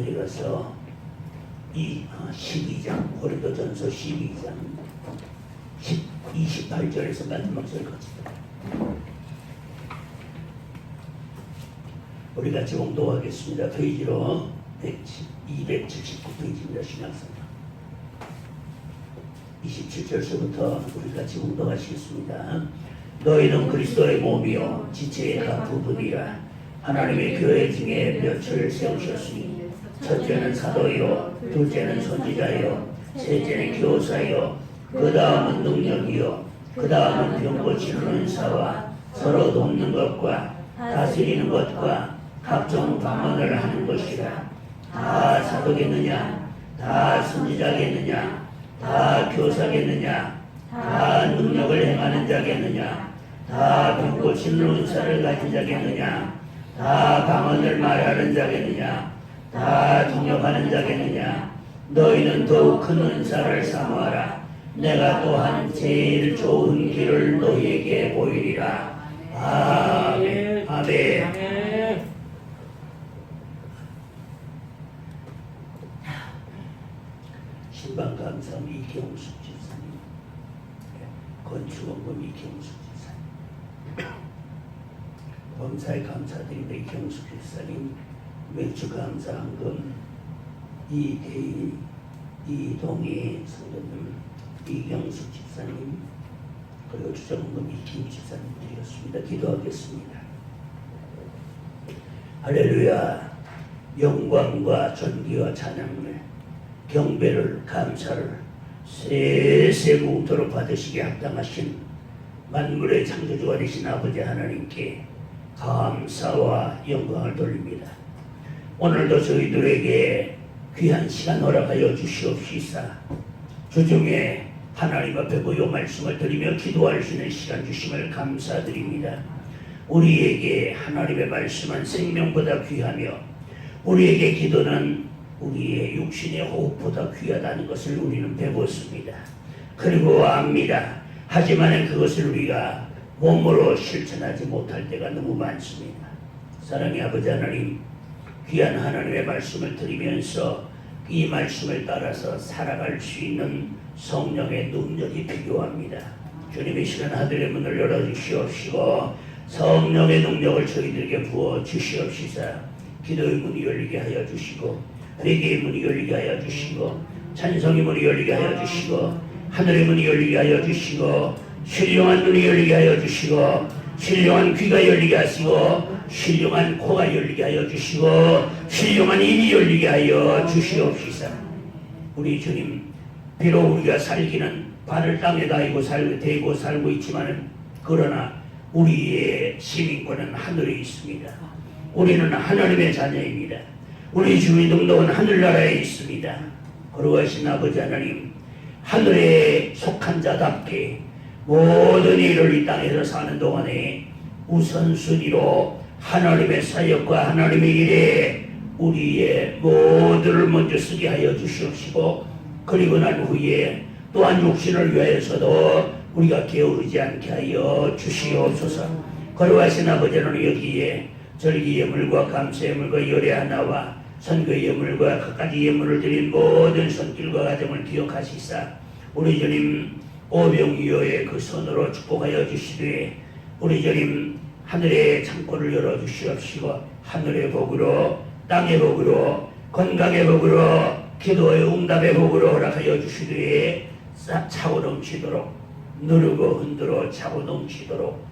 데려가서 12장 고린도전서 12장 28절에서 마지막 절까지 우리 같이 봉독하겠습니다. 페이지로 279페이지입니다. 신약성경 27절서부터 우리 같이 봉독하시겠습니다. 너희는 그리스도의 몸이요 지체의 각 부분이라. 하나님의 교회 중에 몇을 세우셨으니 첫째는 사도요, 둘째는 선지자요, 셋째는 교사요, 그 다음은 능력이요, 그 다음은 병 고치는 은사와 서로 돕는 것과 다스리는 것과 각종 방언을 하는 것이라. 다 사도겠느냐? 다 선지자겠느냐? 다 교사겠느냐? 다 능력을 행하는 자겠느냐? 다 병 고치는 은사를 가진 자겠느냐? 다 방언을 말하는 자겠느냐? 다 통역하는 자겠느냐? 너희는 더욱 큰 은사를 사모하라. 내가 또한 제일 좋은 길을 너희에게 보이리라. 아멘. 아멘. 신방 감사함 이경숙 집사님, 건축원금 이경숙 집사님, 범사에 감사드립니다. 이경숙 집사님, 맥주 감사한금 이대희, 이동희 성도님, 이경숙 집사님, 그리고 주정금 이김 집사님 드렸습니다. 기도하겠습니다. 할렐루야. 영광과 존귀와 찬양을, 경배를, 감사를 세세무토록 받으시게 합당하신 만물의 창조주가 되신 아버지 하나님께 감사와 영광을 돌립니다. 오늘도 저희들에게 귀한 시간 허락하여 주시옵시사. 주중에 하나님 앞에 고요 말씀을 드리며 기도할 수 있는 시간 주심을 감사드립니다. 우리에게 하나님의 말씀은 생명보다 귀하며 우리에게 기도는 우리의 육신의 호흡보다 귀하다는 것을 우리는 배웠습니다. 그리고 압니다. 하지만 그것을 우리가 몸으로 실천하지 못할 때가 너무 많습니다. 사랑의 아버지 하나님, 귀한 하나님의 말씀을 들으면서 이 말씀을 따라서 살아갈 수 있는 성령의 능력이 필요합니다. 주님의 시간 하늘의 문을 열어주시옵시고 성령의 능력을 저희들에게 부어 주시옵시사. 기도의 문이 열리게 하여 주시고 회개의 문이 열리게 하여 주시고 찬송의 문이 열리게 하여 주시고 하늘의 문이 열리게 하여 주시고 신령한 눈이 열리게 하여 주시고 신령한 귀가 열리게 하시고 신령한 코가 열리게 하여 주시고 신령한 입이 열리게 하여 주시옵시사. 우리 주님, 비록 우리가 살기는 발을 땅에 대고 살고 있지만은 그러나 우리의 시민권은 하늘에 있습니다. 우리는 하나님의 자녀입니다. 우리 주민등록은 하늘나라에 있습니다. 거룩하신 아버지 하나님, 하늘에 속한 자답게 모든 일을 이 땅에서 사는 동안에 우선순위로 하나님의 사역과 하나님의 일에 우리의 모두를 먼저 쓰게 하여 주시옵시고, 그리고 난 후에 또한 육신을 위하여서도 우리가 게으르지 않게 하여 주시옵소서. 거룩하신 아버지는 여기에 절기 예물과 감사 예물과 열애 하나와 선교 예물과 갖가지 예물을 드린 모든 손길과 가정을 기억하시사 우리 주님 오병이어의 그 손으로 축복하여 주시되 우리 주님 하늘의 창고를 열어주시옵시고 하늘의 복으로 땅의 복으로 건강의 복으로 기도의 응답의 복으로 허락하여 주시되 차고 넘치도록 누르고 흔들어 차고 넘치도록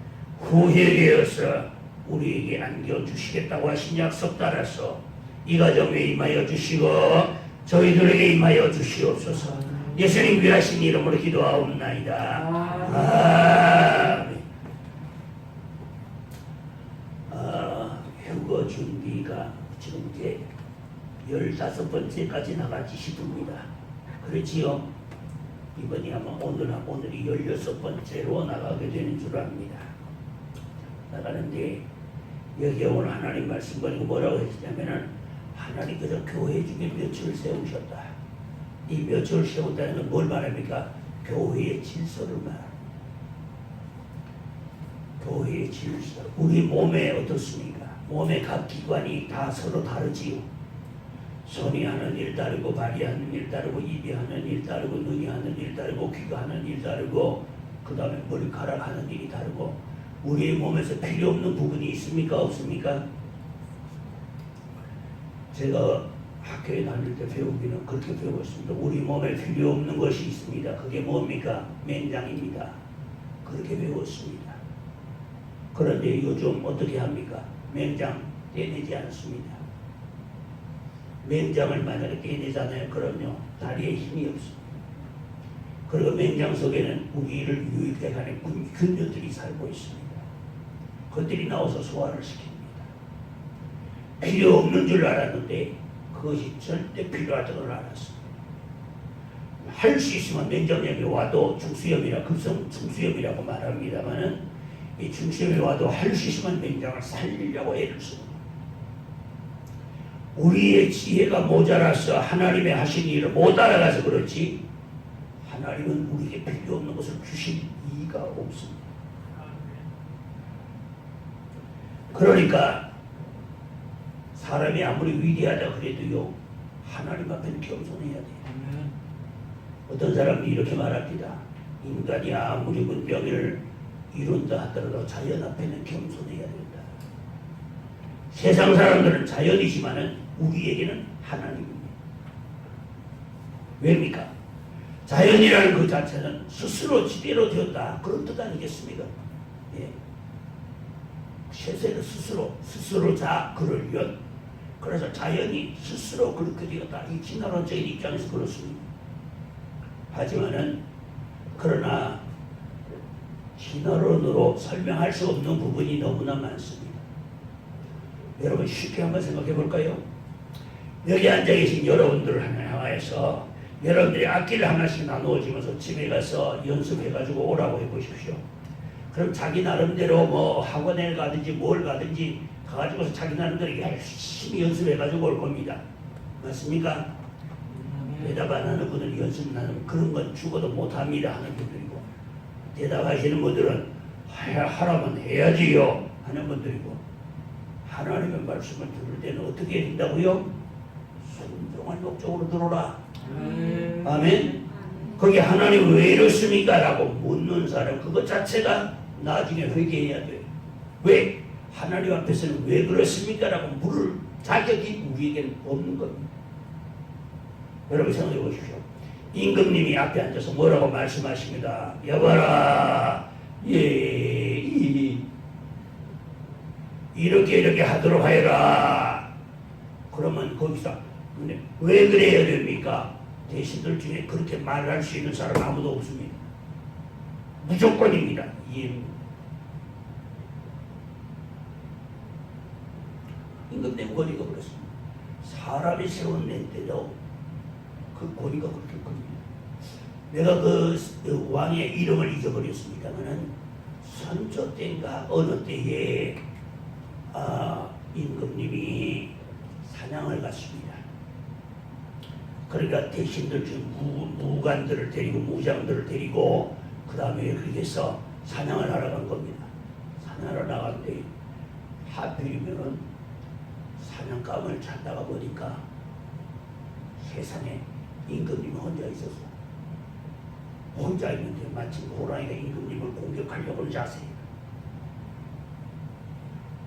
후회되어서 우리에게 안겨주시겠다고 하신 약속 따라서 이 가정에 임하여 주시고 저희들에게 임하여 주시옵소서. 예수님 위하신 이름으로 기도하옵나이다. 아멘. 휴거 준비가 지금 이제 15번째까지 나가지 싶습니다. 그렇지요? 이번이 아마 오늘이 16번째로 나가게 되는 줄 압니다. 나가는데 여기 오늘 하나님 말씀 가지고 뭐라고 했냐면은 하나님께서 교회 중에 몇을 세우셨다. 이 몇을 세운다는 건 뭘 말합니까? 교회의 질서를 말합니다. 교회의 질서. 우리 몸에 어떻습니까? 몸의 각 기관이 다 서로 다르지요. 손이 하는 일 다르고 발이 하는 일 다르고 입이 하는 일 다르고 눈이 하는 일 다르고 귀가 하는 일 다르고 그 다음에 머리카락 하는 일이 다르고 우리의 몸에서 필요 없는 부분이 있습니까? 없습니까? 제가 학교에 다닐 때 배우기는 그렇게 배웠습니다. 우리 몸에 필요 없는 것이 있습니다. 그게 뭡니까? 맹장입니다. 그렇게 배웠습니다. 그런데 요즘 어떻게 합니까? 맹장 떼내지 않습니다. 맹장을 만약에 떼내잖아요. 그럼요, 다리에 힘이 없습니다. 그리고 맹장 속에는 우리를 유익하게 하는 균류들이 살고 있습니다. 그들이 나와서 소화를 시킵니다. 필요 없는 줄 알았는데 그것이 절대 필요하다는 걸 알았습니다. 할 수 있으면 맹장염이 와도 중수염이라 급성 중수염이라고 말합니다만은 이 중수염이 와도 할 수 있으면 맹장을 살리려고 애를 씁니다. 우리의 지혜가 모자라서 하나님의 하신 일을 못 알아가서 그렇지 하나님은 우리에게 필요 없는 것을 주실 이유가 없습니다. 그러니까 사람이 아무리 위대하다 그래도요 하나님 앞에는 겸손해야 돼요. 어떤 사람이 이렇게 말합니다. 인간이 아무리 문명을 이룬다 하더라도 자연 앞에는 겸손해야 된다. 세상 사람들은 자연이지만은 우리에게는 하나님입니다. 왜입니까? 자연이라는 그 자체는 스스로 지대로 되었다. 그런 뜻 아니겠습니까? 예. 세세는 스스로 자 그를 연. 그래서 자연이 스스로 그렇게 되었다. 이 진화론적인 입장에서 그렇습니다. 하지만은 그러나 진화론으로 설명할 수 없는 부분이 너무나 많습니다. 여러분 쉽게 한번 생각해 볼까요? 여기 앉아 계신 여러분들을 향해서 여러분들이 악기를 하나씩 나누어지면서 집에 가서 연습해가지고 오라고 해보십시오. 그럼 자기 나름대로 뭐 학원에 가든지 뭘 가든지 가가지고서 자기 나름대로 열심히 연습해가지고 올 겁니다. 맞습니까? 대답 안 하는 분은 연습 나는 그런 건 죽어도 못합니다 하는 분들이고, 대답하시는 분들은 하라면 해야지요 하는 분들이고, 하나님의 말씀을 들을 때는 어떻게 해야 된다고요? 순종한 목적으로 들어라. 아멘. 거기 하나님 왜 이렇습니까? 라고 묻는 사람 그것 자체가 나중에 회개해야 돼요. 왜? 하나님 앞에서는 왜 그렇습니까? 라고 물을 자격이 우리에게는 없는 겁니다. 여러분 생각해 보십시오. 임금님이 앞에 앉아서 뭐라고 말씀하십니다. 여봐라, 이렇게 하도록 하여라. 그러면 거기서 왜 그래야 됩니까? 대신들 중에 그렇게 말할 수 있는 사람 아무도 없습니다. 무조건입니다. 임금님 권위가 그렇습니다. 사람이 세운 낸데도 그 권위가 그렇게 큽니다. 내가 그 왕의 이름을 잊어버렸습니다만은 선조 때인가 어느 때에 임금님이 사냥을 갔습니다. 그러니까 대신들 중 무관들을 데리고 무장들을 데리고 그 다음에 그렇게 해서 사냥을 하러 간 겁니다. 사냥을 나갔는데 하필이면은 사냥감을 찾다가 보니까 세상에 임금님이 혼자 있었어. 혼자 있는데 마침 호랑이가 임금님을 공격하려고 하는 자세예요.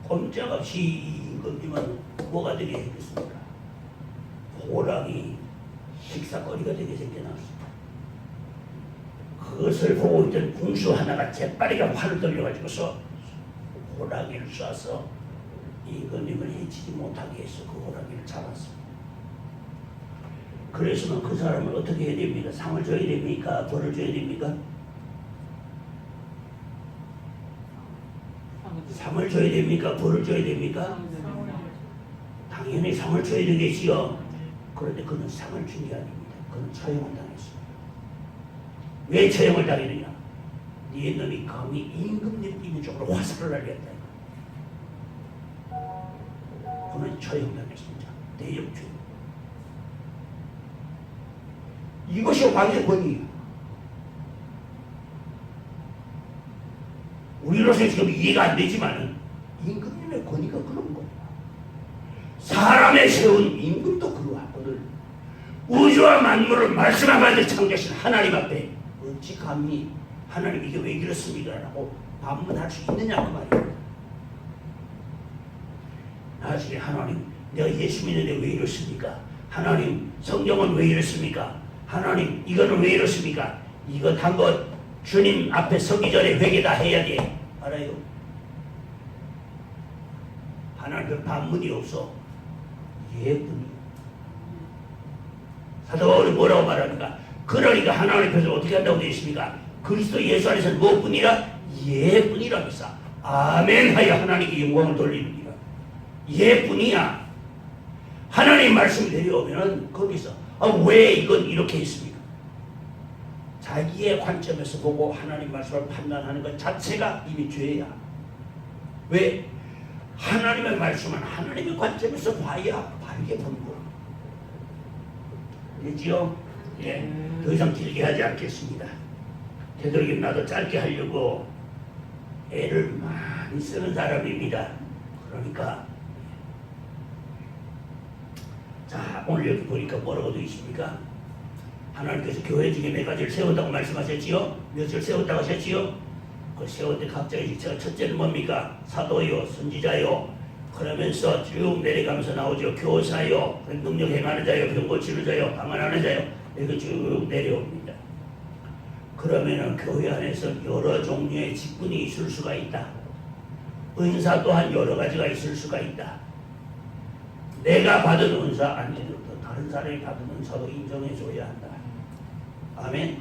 꼼짝없이 임금님은 뭐가 되게 생겼습니다. 호랑이 식사거리가 되게 생겨났습니다. 그것을 보고 있던 궁수 하나가 재빠르게 활을 돌려가지고서 호랑이를 쏴서 임금님을 해치지 못하게 해서 그 호랑이를 잡았습니다. 그래서는 그 사람을 어떻게 해야 됩니까? 상을 줘야 됩니까? 벌을 줘야 됩니까? 상을 줘야 됩니까? 벌을 줘야 됩니까? 당연히 상을 줘야 되겠지요. 그런데 그는 상을 준 게 아닙니다. 그는 처형을 당했습니다. 왜 처형을 당했느냐? 네 놈이 감히 임금님 있는 쪽으로 화살을 날렸다. 그는 처형당했습니다. 대역죄. 이것이 왕의 권위예요. 우리로서 지금 이해가 안 되지만은 임금님의 권위가 그런 거예요. 사람의 세운 임금도 그러하거늘 우주와 만물을 말씀 한마디 창조하신 하나님 앞에 어찌 감히 하나님 이게 왜 이렇습니까? 라고 반문할 수 있느냐 그 말이에요. 나중에 하나님 내가 예수 믿는데 왜 이렇습니까? 하나님 성경은 왜 이렇습니까? 하나님 이거는 왜 이렇습니까? 이것 한 것 주님 앞에 서기 전에 회개 다 해야 돼. 알아요? 하나님 그 반문이 없어. 예뿐이. 사도 바울이 뭐라고 말합니까? 그러니까 하나님 앞에서 어떻게 한다고 되어 있습니까? 그리스도 예수 안에서는 무엇뿐이라? 예뿐이라면서 아멘 하여 하나님께 영광을 돌리느니라. 예뿐이야. 하나님 말씀이 내려오면 거기서 왜 이건 이렇게 했습니까? 자기의 관점에서 보고 하나님 말씀을 판단하는 것 자체가 이미 죄야. 왜? 하나님의 말씀은 하나님의 관점에서 봐야 바르게 보는 거야. 됐지요? 예. 더 이상 길게 하지 않겠습니다. 되도록이면 나도 짧게 하려고 애를 많이 쓰는 사람입니다. 그러니까 자, 오늘 여기 보니까 뭐라고 되어 있습니까? 하나님께서 교회 중에 몇 가지를 세웠다고 말씀하셨지요? 몇을 세웠다고 하셨지요? 그 세울 때 각자의 제가 첫째는 뭡니까? 사도요, 선지자요. 그러면서 쭉 내려가면서 나오죠. 교사요, 능력 행하는 자요, 병 고치는 자요, 방언하는 자요. 이렇게 쭉 내려옵니다. 그러면은 교회 안에서 여러 종류의 직분이 있을 수가 있다. 은사 또한 여러 가지가 있을 수가 있다. 내가 받은 은사 아니더라도 다른 사람이 받은 은사도 인정해줘야 한다. 아멘.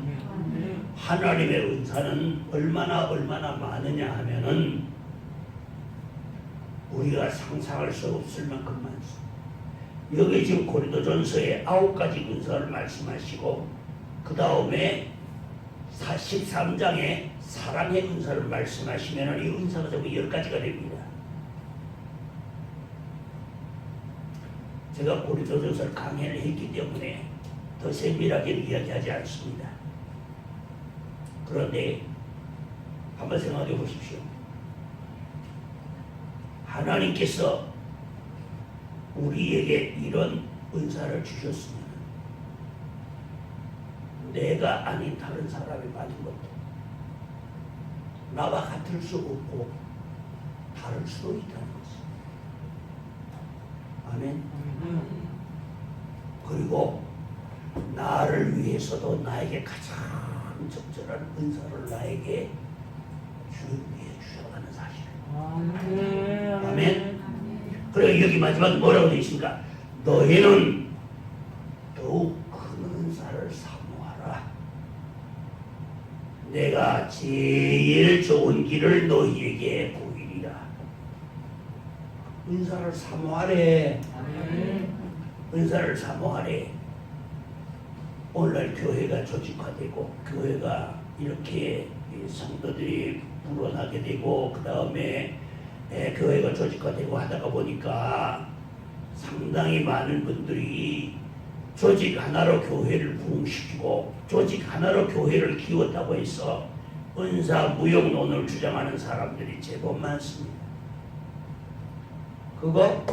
하나님의 은사는 얼마나 많으냐 하면은 우리가 상상할 수 없을 만큼 많습니다. 여기 지금 고린도전서에 9가지 은사를 말씀하시고 그 다음에 43장에 사랑의 은사를 말씀하시면 이 은사가 전부 10가지가 됩니다. 제가 고린도전서를 강해를 했기 때문에 더 세밀하게 이야기하지 않습니다. 그런데 한번 생각해 보십시오. 하나님께서 우리에게 이런 은사를 주셨으면 내가 아닌 다른 사람이 받은 것도 나와 같을 수 없고 다를 수도 있다는 것입니다. 아멘. 그리고 나를 위해서도 나에게 가장 적절한 은사를 나에게 준비해 주셔가는 사실. 아멘. 그리고 여기 마지막에 뭐라고 되어 있습니까? 너희는 더욱 큰 은사를 사모하라. 내가 제일 좋은 길을 너희에게 보이리라. 은사를 사모하래. 은사를 사모하래. 오늘날 교회가 조직화되고 교회가 이렇게 성도들이 불어나게 되고 그 다음에 교회가 조직화되고 하다가 보니까 상당히 많은 분들이 조직 하나로 교회를 부흥시키고 조직 하나로 교회를 키웠다고 해서 은사 무용론을 주장하는 사람들이 제법 많습니다. 그거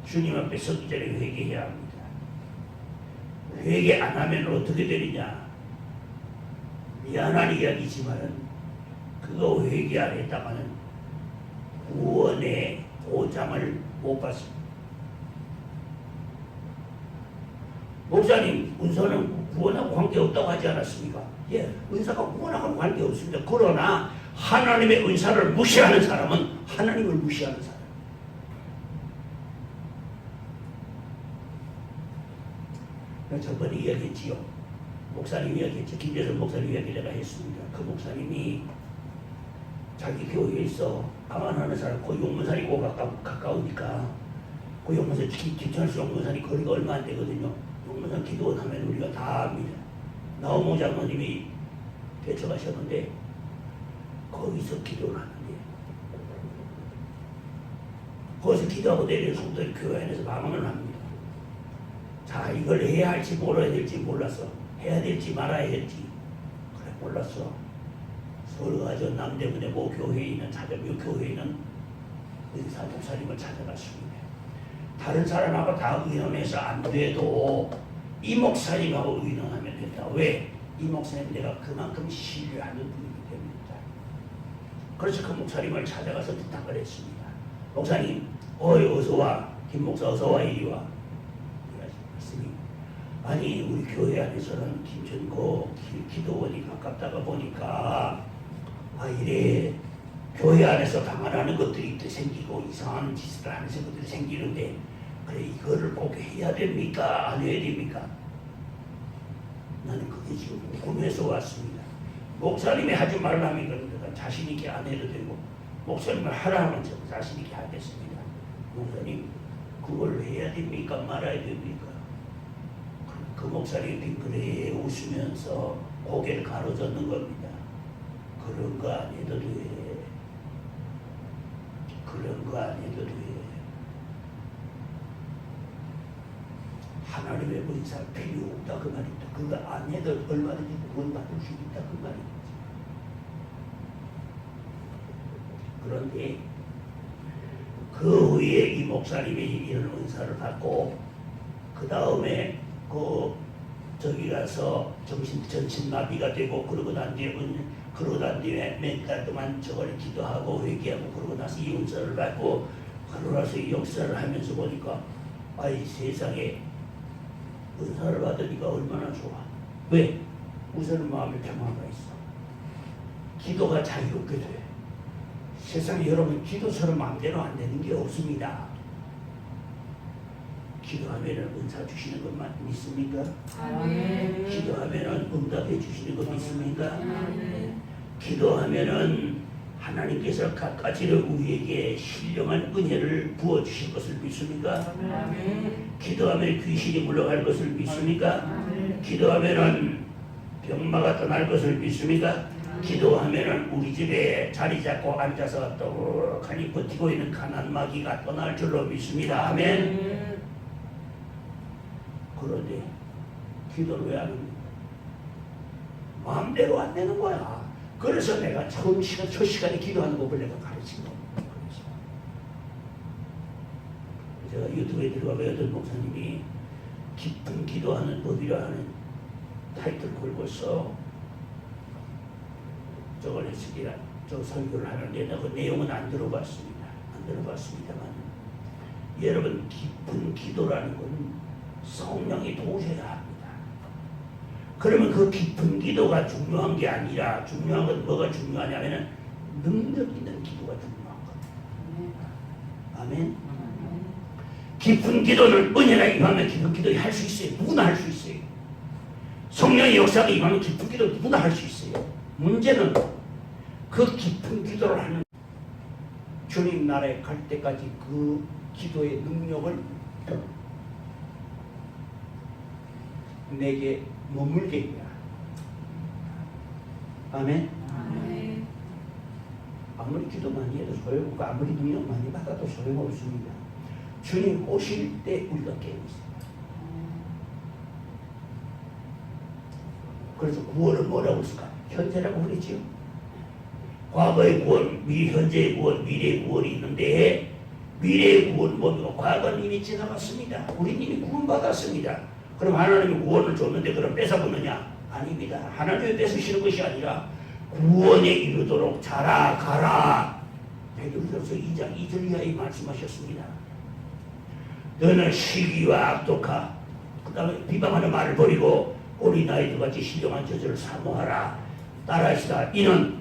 주님 앞에 서기 전에 회개해야 합니다. 회개 안 하면 어떻게 되느냐? 미안한 이야기지만은 그거 회개 안 했다가는 구원의 보장을 못 받습니다. 목사님, 은사는 구원하고 관계없다고 하지 않았습니까? 예, 은사가 구원하고 관계없습니다. 그러나 하나님의 은사를 무시하는 사람은 하나님을 무시하는 사람. 저번에 이야기했지요. 목사님 이야기했죠. 김재선 목사님 이야기 내가 했습니다. 그 목사님이 자기 교회에서 방언하는 사람, 그 용문산이 가까우니까 그 용문산, 김천수 용문산이 거리가 얼마 안 되거든요. 용문산 기도하면 우리가 다 압니다. 나오모 장로님이 대처가셨는데 거기서 기도를 하는데 거기서 기도하고 내리는 성도들이 교회 안에서 방언을 합니다. 자, 이걸 해야 할지 몰라야 될지 몰랐어. 해야 될지 말아야 될지 그래 몰랐어. 서울 가서 남대문에 모 교회에 있는 찾아보고 교회에 있는 은사 목사님을 찾아갔습니다. 다른 사람하고 다 의논해서 안 돼도 이 목사님하고 의논하면 된다. 왜? 이 목사님 내가 그만큼 신뢰하는 분이기 때문이다. 그래서 그 목사님을 찾아가서 부탁을 했습니다. 목사님, 어이 어서와. 김 목사 어서와 이리 와. 말씀이 아니 우리 교회 안에서는 김천고 기도원이 가깝다가 보니까 이래 교회 안에서 방한하는 것들이 생기고 이상한 짓을 하는 것들이 생기는데 그래 이거를 꼭 해야 됩니까? 안 해야 됩니까? 나는 그게 지금 궁금해서 왔습니다. 목사님이 하지 말라면 그러니까 자신 있게 안 해도 되고 목사님을 하라 하면 저 자신 있게 하겠습니다. 목사님 그걸 해야 됩니까? 말아야 됩니까? 그 목사님이 빙그레 웃으면서 고개를 가로젓는 겁니다. 그런 거 안 해도 돼. 그런 거 안 해도 돼. 하나님의 은사 필요 없다 그 말입니다. 그거 안 해도 얼마든지 구원 받을 수 있다 그 말입니다. 그런데 그 후에 이 목사님이 이런 은사를 받고 그 다음에 저기 가서 전신마비가 되고 그러고 난 뒤에 몇 달 동안 저걸 기도하고 회개하고 그러고 나서 이 은사를 받고 그러고 나서 이 역사를 하면서 보니까 아이 세상에 은사를 받으니까 얼마나 좋아. 왜? 우선은 마음에 평화가 있어. 기도가 자유롭게 돼. 세상에 여러분 기도처럼 마음대로 안 되는 게 없습니다. 기도하면은 은사 주시는 것만 믿습니까? 아멘. 기도하면은 응답해 주시는 것 믿습니까? 아멘. 기도하면은 하나님께서 갖가지로 우리에게 신령한 은혜를 부어 주실 것을 믿습니까? 아멘. 기도하면 귀신이 물러갈 것을 믿습니까? 아멘. 기도하면은 병마가 떠날 것을 믿습니까? 기도하면은 우리 집에 자리 잡고 앉아서 떡하니 버티고 있는 가난 마귀가 떠날 줄로 믿습니다. 아멘. 그런데 기도를 왜 안 합니까? 마음대로 안 되는 거야. 그래서 내가 첫 시간에 기도하는 법을 내가 가르친 겁니다. 제가 유튜브에 들어가서 어떤 목사님이 깊은 기도하는 법이라는 타이틀을 걸고서 저걸 했으니까 저 설교를 하는데 내가 그 내용은 안 들어봤습니다. 안 들어봤습니다만 여러분 깊은 기도라는 건 성령이 도우셔야 합니다. 그러면 그 깊은 기도가 중요한 게 아니라 중요한 건 뭐가 중요하냐면은 능력 있는 기도가 중요한 겁니다. 아멘. 깊은 기도는 은혜가 임하면 깊은 기도 할 수 있어요. 누구나 할 수 있어요. 성령의 역사가 임하면 깊은 기도 누구나 할 수 있어요. 문제는 그 깊은 기도를 하는 주님 나라에 갈 때까지 그 기도의 능력을 내게 머물게 해야. 아멘. 아멘. 아무리 기도 많이 해도 소용없고 아무리 능력 많이 받아도 소용없습니다. 주님 오실 때 우리가 깨고 있습니다. 그래서 구원은 뭐라고 했을까? 현재라고 그랬지요. 과거의 구원, 현재의 구원, 미래의 구원이 있는데 미래의 구원 뭡니까? 과거는 이미 지나갔습니다. 우리는 이미 구원받았습니다. 그럼 하나님이 구원을 줬는데 그럼 뺏어보느냐? 아닙니다. 하나님이 뺏으시는 것이 아니라 구원에 이르도록 자라가라. 베드로전서 2장 2절 이하에 말씀하셨습니다. 너는 시기와 악독하 그 다음에 비방하는 말을 버리고 어린아이들 같이 신령한 저절을 사모하라. 따라하시다. 이는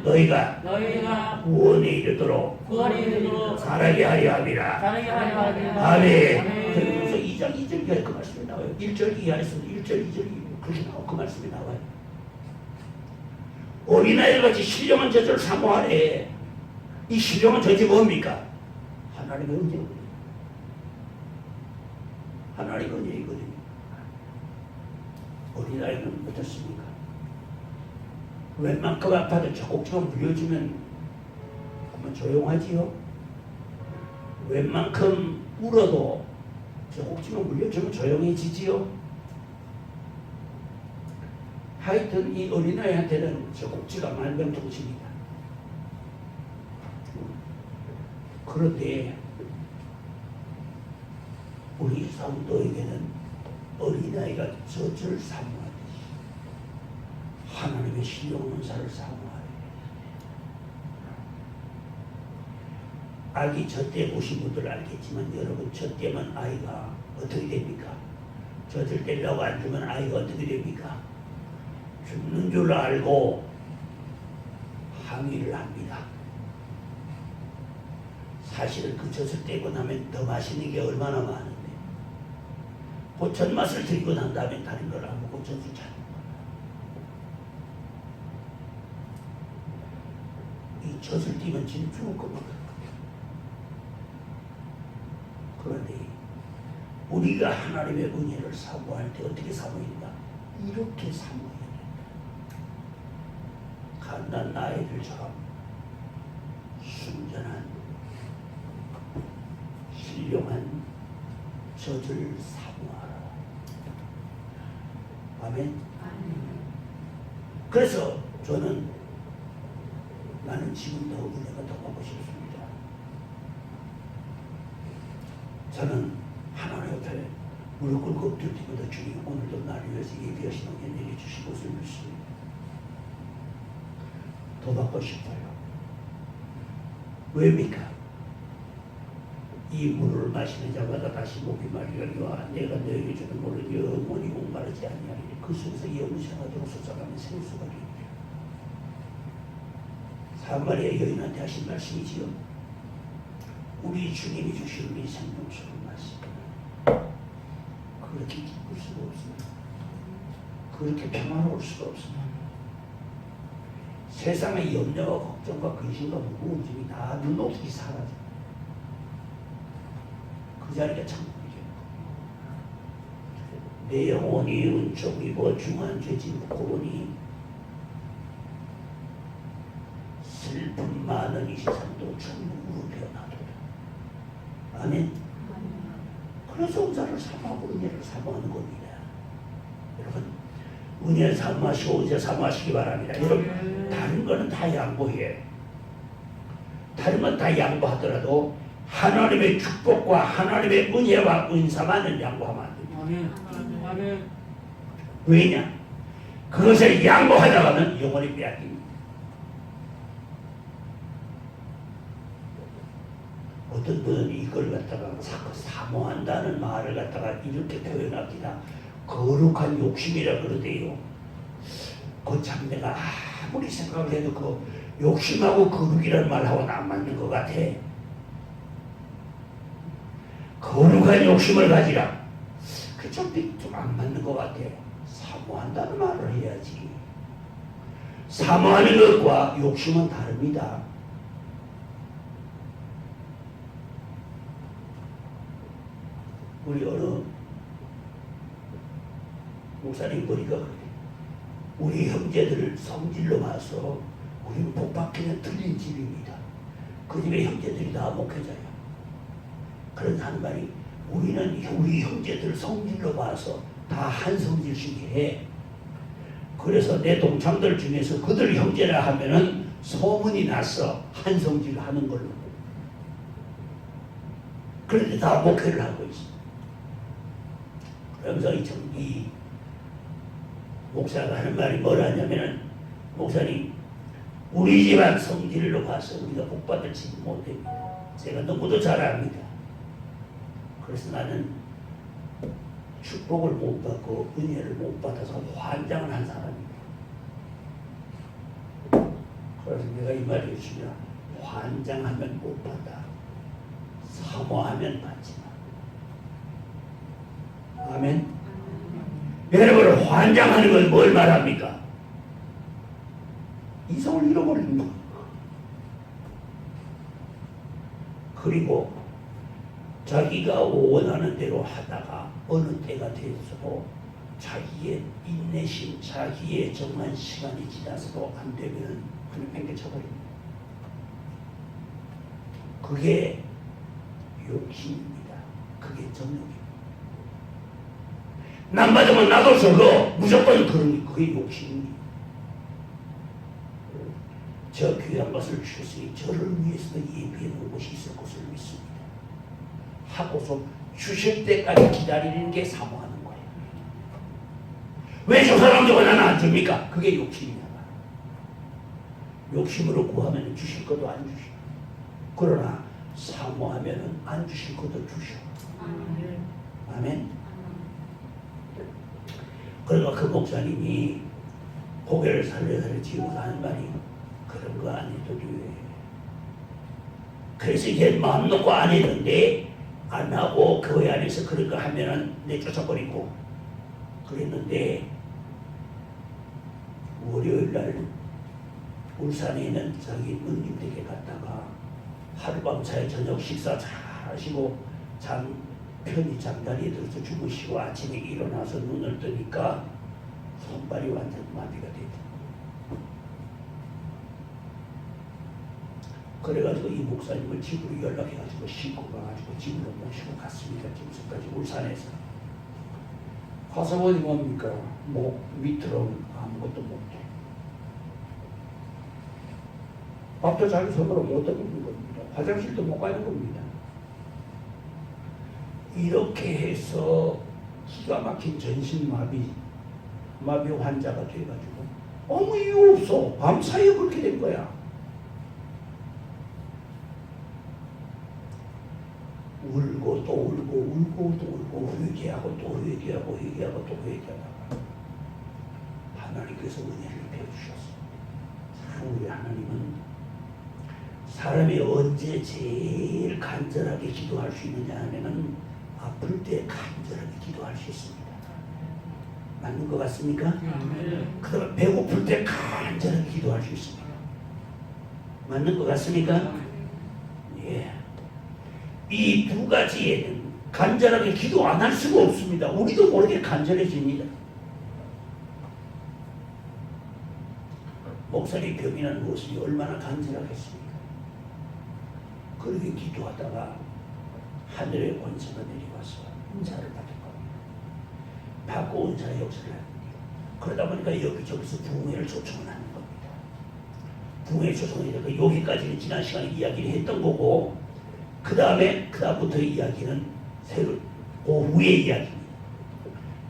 너희가 구원에 이르도록 살아게 하려 함이라. 아멘. 그래서 2장 2절 이하에 그 말씀이 나와요. 1절 이하에서 1절 2절 그렇게 나오고 그 말씀이 나와요. 어린아이들 같이 신령한 저절을 사모하래. 이 신령한 저절이 뭡니까? 하나님의 은혜거든요. 하나님의 은혜이거든요. 어린아이는 어떻습니까? 웬만큼 아파도 조금 물려주면 그만 조용하지요. 웬만큼 울어도 조금 물려주면 조용해지지요. 하여튼 이 어린아이한테는 젖꼭지가 만병통치입니다. 그런데 우리 성도에게는 어린아이가 젖을 사모하듯이 하나님의 신령 은사를 사모하라. 아기 젖대 보신 분들 알겠지만 여러분 젖대면 아이가 어떻게 됩니까? 젖을 떼려고 앉으면 아이가 어떻게 됩니까? 죽는 줄 알고 항의를 합니다. 사실은 그 젖을 떼고 나면 더 맛있는 게 얼마나 많은데 그 젖맛을 들고 난 다음에 다른 걸 안 먹고 젖을 찾는 거야. 이 젖을 띄면 진짜 죽을 겁니다. 그런데 우리가 하나님의 은혜를 사모할 때 어떻게 사모한다? 이렇게 사모해야 된다. 갓난 아이들처럼 순전한 신령한 젖을 사모하라. 아멘. 그래서 저는 나는 지금도 은혜가 더 받고 싶습니다. 저는 하나님 앞에 무릎 꿇고 엎드릴 때마다 주님 오늘도 나를 위해서 예비하신 은혜 내려주신 것을 믿습니다. 더 받고 싶어요. 왜입니까? 이 물을 마시는 자마다 다시 목이 마르려니와 내가 너에게 주는 물을 영원히 목마르지 아니하리니 그 속에서 영생하도록 솟아가는 생수가 되리라. 사마리아 여인한테 하신 말씀이지요. 우리 주님이 주신 우리 생명수를 마시면 그렇게 기쁠 수가 없습니다. 그렇게 평안할 수가 없습니다. 세상의 염려와 걱정과 근심과 무거운 짐이 다 눈높이 사라져. 그 자리가 천국이죠. 내 영혼이 은총 입어 중한 죄진 고보니 슬픔 많은 이 세상도 천국으로 변하도다. 아멘. 그래서 은사를 사모하고 은혜를 사모하는 겁니다. 여러분 은혜를 사모하시고 은혜 사모하시기 바랍니다. 여러분 다른 거는 다 양보해. 다른 건 다 양보하더라도 하나님의 축복과 하나님의 은혜와 은사만을 양보하면 안 됩니다. 아멘. 아멘. 왜냐? 그것을 양보하다 가면 영원히 빼앗깁니다. 어떤 분은 이걸 갖다가 사모한다는 말을 갖다가 이렇게 표현합니다. 거룩한 욕심이라 그러대요. 그 참 내가 아무리 생각을 해도 그 욕심하고 거룩이라는 말하고는 안 맞는 것 같아. 거룩한 욕심을 가지라. 그 좀 안 맞는 것 같아. 사모한다는 말을 해야지. 사모하는 것과 욕심은 다릅니다. 우리 어느 목사님 보니까 그래. 우리 형제들을 성질로 봐서 우리는 복받기는 틀린 집입니다. 그 집의 형제들이 다 목회자야. 그런 하는 말이 우리는 우리 형제들 성질로 봐서 다 한 성질씩 해. 그래서 내 동창들 중에서 그들 형제라 하면은 소문이 났어. 한 성질 하는 걸로. 그런데 다 목회를 하고 있어. 그러면서 이 목사가 하는 말이 뭐라냐면은 목사님 우리 집안 성질로 봐서 우리가 복받을지 못됩니다. 제가 너무도 잘 압니다. 그래서 나는 축복을 못 받고 은혜를 못 받아서 환장을 한 사람입니다. 그래서 내가 이 말을 해주면 환장하면 못 받아. 사모하면 받지마. 아멘. 여러분 환장하는 건 뭘 말합니까? 이성을 잃어버리는 거. 그리고 자기가 원하는 대로 하다가 어느 때가 돼서도 자기의 인내심, 자기의 정한 시간이 지나서도 안 되면 그냥 팽개쳐버립니다. 그게 욕심입니다. 그게 정욕입니다. 남 받으면 나도 저거 무조건 그러니 그게 욕심입니다. 저 귀한 것을 주셨으니 저를 위해서도 예비해 놓은 것이 있을 것을 믿습니다. 하고서 주실 때까지 기다리는 게 사모하는 거예요. 왜 저 사람 저거 나는 안 줍니까? 그게 욕심이야. 욕심으로 구하면 주실 것도 안 주시고, 그러나 사모하면 안 주실 것도 주셔. 아멘. 아멘. 그러니까 그 목사님이 고개를 살려살려 지으면서 하는 말이 그런 거 안 해도 돼. 그래서 이제 마음 놓고 안 했는데, 안 하고 교회 안에서 그런 거 하면은 내쫓아버리고 그랬는데, 월요일날 울산에 있는 자기 누님 댁에 갔다가 하룻밤 사이 저녁 식사 잘 하시고 편히 잠자리에 들어서 주무시고 아침에 일어나서 눈을 뜨니까 손발이 완전 마비가 됐다. 그래가지고 이 목사님을 집으로 연락해가지고 싣고 가가지고 집으로 모시고 갔습니다. 지금까지 울산에서. 가서 보니 뭡니까? 목 밑으로 아무것도 못해. 밥도 자기 손으로 못 먹는 겁니다. 화장실도 못 가는 겁니다. 이렇게 해서 기가 막힌 전신마비 환자가 돼가지고 아무 이유 없어. 밤사이에 그렇게 된 거야. 울고 또 울고 울고 또 울고 회개하고 또 회개하고 회개하고 또 회개하다가 하나님께서 은혜를 베어주셨어. 참 우리 하나님은 사람이 언제 제일 간절하게 기도할 수 있느냐 하면은 아플 때 간절하게 기도할 수 있습니다. 맞는 것 같습니까? 그다음에 배고플 때 간절하게 기도할 수 있습니다. 맞는 것 같습니까? 예. 이 두 가지에는 간절하게 기도 안 할 수가 없습니다. 우리도 모르게 간절해집니다. 목사님 병이 난 모습이 얼마나 간절하겠습니까? 그렇게 기도하다가 하늘의 권세가 내려와서 은사를 받을 겁니다. 받고 은사의 역사를 합니다. 그러다 보니까 여기저기서 부흥회를 초청을 하는 겁니다. 부흥회 초청을 해서 여기까지는 지난 시간에 이야기를 했던 거고, 그다음부터 이야기는 새로 그 후의 이야기입니다.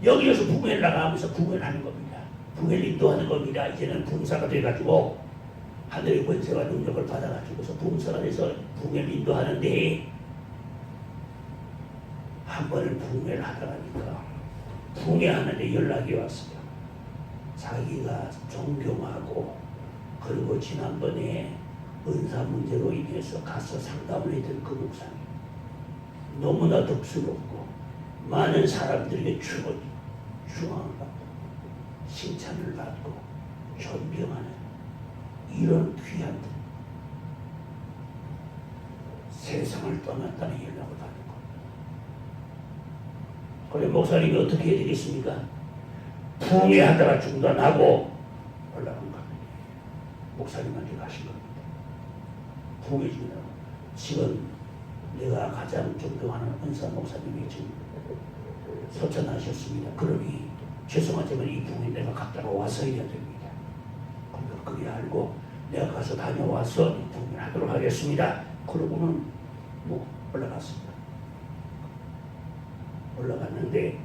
여기에서 부흥회를 나가면서 부흥회를 하는 겁니다. 부흥회를 인도하는 겁니다. 이제는 부흥사가 돼가지고 하늘의 권세와 능력을 받아가지고서 부흥사가 돼서 부흥회를 인도하는데, 한 번을 부흥회를 하다가니까 부흥회 하는데 연락이 왔어요. 자기가 존경하고 그리고 지난번에 은사 문제로 인해서 가서 상담을 했던 그 목사님, 너무나 덕스럽고 많은 사람들에게 추앙을 받고 칭찬을 받고 존경하는 이런 귀한 분, 세상을 떠났다는 연락을 받은 겁니다. 그래 목사님이 어떻게 해야 되겠습니까? 부흥회 하다가 중단하고 올라간 겁니다. 목사님한테 가신 겁니다. 부흥회 중이라고. 지금 내가 가장 존경하는 은사 목사님이 지금 소천하셨습니다. 그러니 죄송하지만 이 부흥회 내가 갔다가 와서 해야 됩니다. 그러니까 그게 알고 내가 가서 다녀와서 이 부흥회를 하도록 하겠습니다. 그러고는 뭐 올라갔습니다. 올라갔는데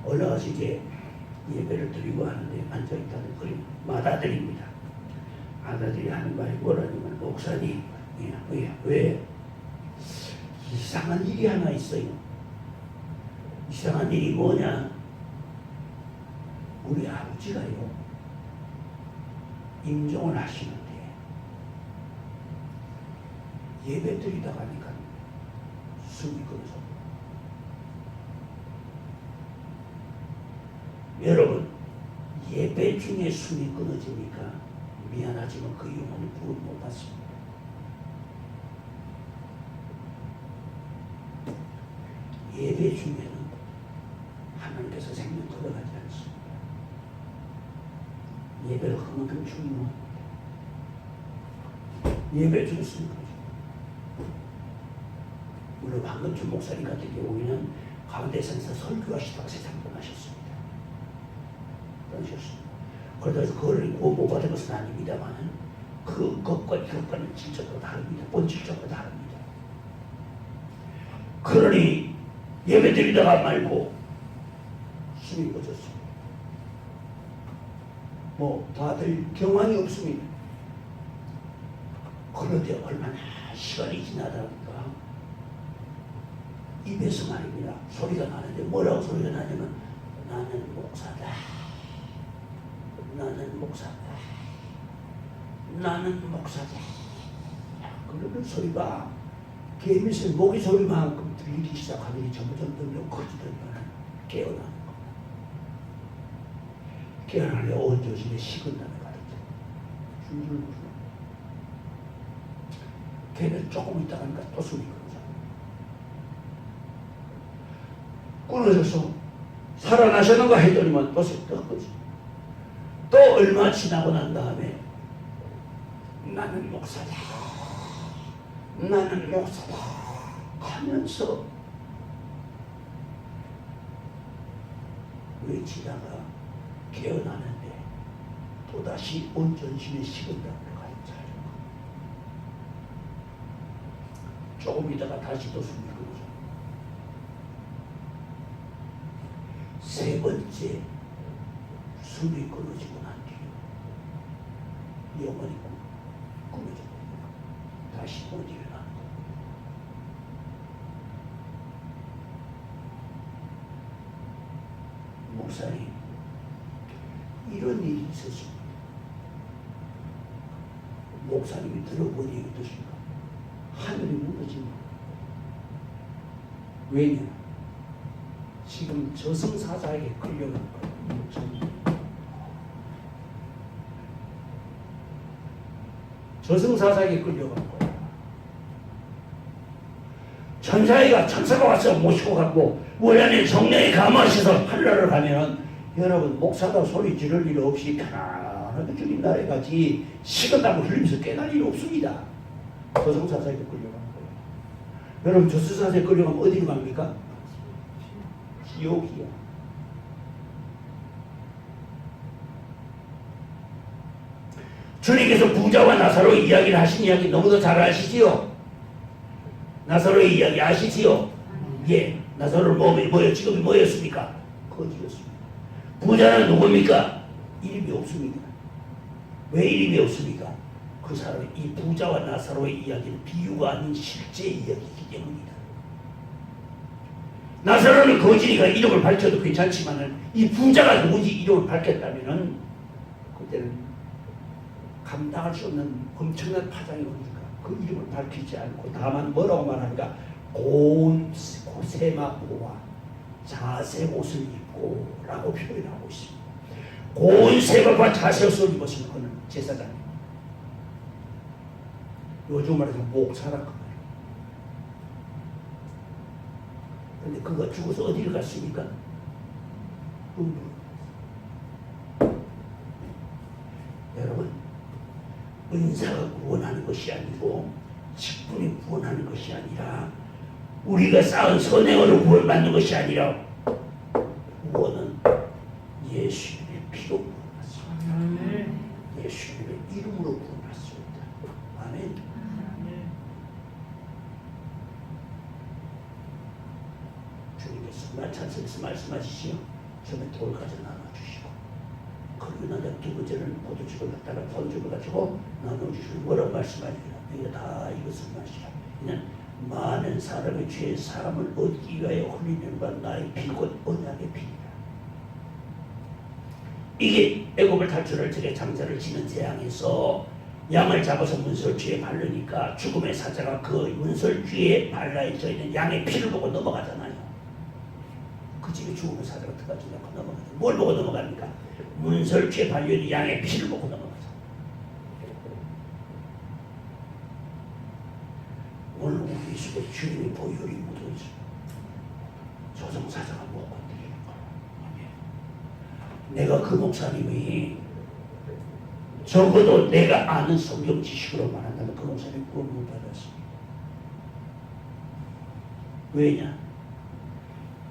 올라가서 이제 예배를 드리고 하는데 앉아있다는 그림 마다들입니다. 마다들이 하는 말이 뭐라냐면, 목사님 왜 이상한 일이 하나 있어요. 이상한 일이 뭐냐? 우리 아버지가요 임종을 하시는데 예배 드리다가 하니까 숨이 끊어서. 여러분, 예배 중에 숨이 끊어지니까 미안하지만 그 영혼이 구원 못 받습니다. 예배 중에는 하나님께서 생명 걸어가지 않습니다. 예배가 그만큼 중요합니다. 예배 중에 숨이 끊어집니다. 물론 황금춘 목사님 같은 경우에는 가운데선에서 설교하시다가 세상 떠나셨습니다. 그래서 그걸 못 받은 것은 아닙니다만 그것과 이것과는 질적으로 다릅니다. 본질적으로 다릅니다. 그러니 예배 드리다가 말고 숨이 멎었습니다. 뭐 다들 경황이 없습니다. 그런데 얼마나 시간이 지나다 보니까 입에서 말입니다. 소리가 나는데 뭐라고 소리가 나냐면 나는 목사다. 나는 목사다. 나는 목사다. 그러는 소리가 개미새 모기 소리만큼 들리기 시작하더니 점점 커지더니 깨어나는 겁니다. 깨어나려 온 조심에 식은땀이 가득해. 줄줄 부르고. 걔는 조금 있다 가니까 또 숨이 끊어져서 살아나셨는가 했더니만 또 떴거지. 또 얼마 지나고 난 다음에 나는 목사다. 나는 목사다 하면서 외치다가 깨어나는데 또다시 온 전신에 식은땀을 가득 차요. 조금 있다가 다시 또 숨이 끊어져. 세 번째 숨이 끊어지고 난 뒤에 영원히 끊어져 다시 못 일어나는 거예요. 목사님, 이런 일이 있었습니다. 목사님이 들어본 얘기 어떠십니까? 하늘이 무너집니다. 왜냐? 지금 저승사자에게 끌려간 거예요. 저승사자에게 끌려간 거예요. 천사가 와서 모시고 가고 원래는 성령에 감화하셔서 하늘나라를 가면 여러분 목사가 소리 지를 일 없이 편안하게 주님 나라에 가지 식은땀을 흘리면서 깨달 일이 없습니다. 저승사자에게 끌려간 거예요. 여러분 저승사자에 끌려가면 어디로 갑니까? 지옥이야. 주님께서 부자와 나사로의 이야기를 하신 이야기 너무도 잘 아시지요? 나사로의 이야기 아시지요? 예, 나사로는 뭐예요? 직업이 뭐였습니까? 거지였습니다. 부자는 누굽니까? 이름이 없습니다. 왜 이름이 없습니까? 그 사람이 이 부자와 나사로의 이야기는 비유가 아닌 실제 이야기이기 때문이다. 나사로는 거지니까 이름을 밝혀도 괜찮지만은 이 부자가 누구지 이름을 밝혔다면은 그때는 감당할 수 없는 엄청난 파장이 오니까 그 이름을 밝히지 않고 다만 뭐라고 말하니까 고운 세마포와 자색 옷을 입고 라고 표현하고 있습니다. 고운 세마포와 자색 옷을 입었으면 그는 제사장입니다. 요즘 말해서 목사라 그 말이에요. 근데 그가 죽어서 어디를 갔습니까? 여러분, 은사가 구원하는 것이 아니고 직분이 구원하는 것이 아니라 우리가 쌓은 선행으로 구원받는 것이 아니라 구원은 예수님의 피로 구원받습니다. 예수님의 이름으로 구원받습니다. 아멘. 주님께서 찬송에서 말씀하시지요. 처음에 돌 가져 나눠주시고 그리고 나중에 두 번째는 포도즙을 갖다가 포도즙을 가지고 나눠주시고 뭐라고 말씀하시냐. 너희가 다 이것을 마시라. 그냥 많은 사람의 죄의 사함을 얻기 위하여 흘리는 바 나의 피 곧 언약의 피니라. 이게 애굽을 탈출할 적에 장자를 지는 재앙에서 양을 잡아서 문설주에 바르니까 죽음의 사자가 그 문설주에 발라져 있는 양의 피를 보고 넘어가잖아요. 그 집에 죽음의 사자가 들어가지 않고 넘어가죠. 뭘 보고 넘어갑니까? 문설주에 발려있는 양의 피를 보고 넘어가죠. 오늘 우리 속에 주님의 보혈이 묻어있어. 저승사자가 못 건드리는 거야. 내가 그 목사님이 적어도 내가 아는 성경 지식으로 말한다면 그 목사님 구원 못 받았습니다. 왜냐?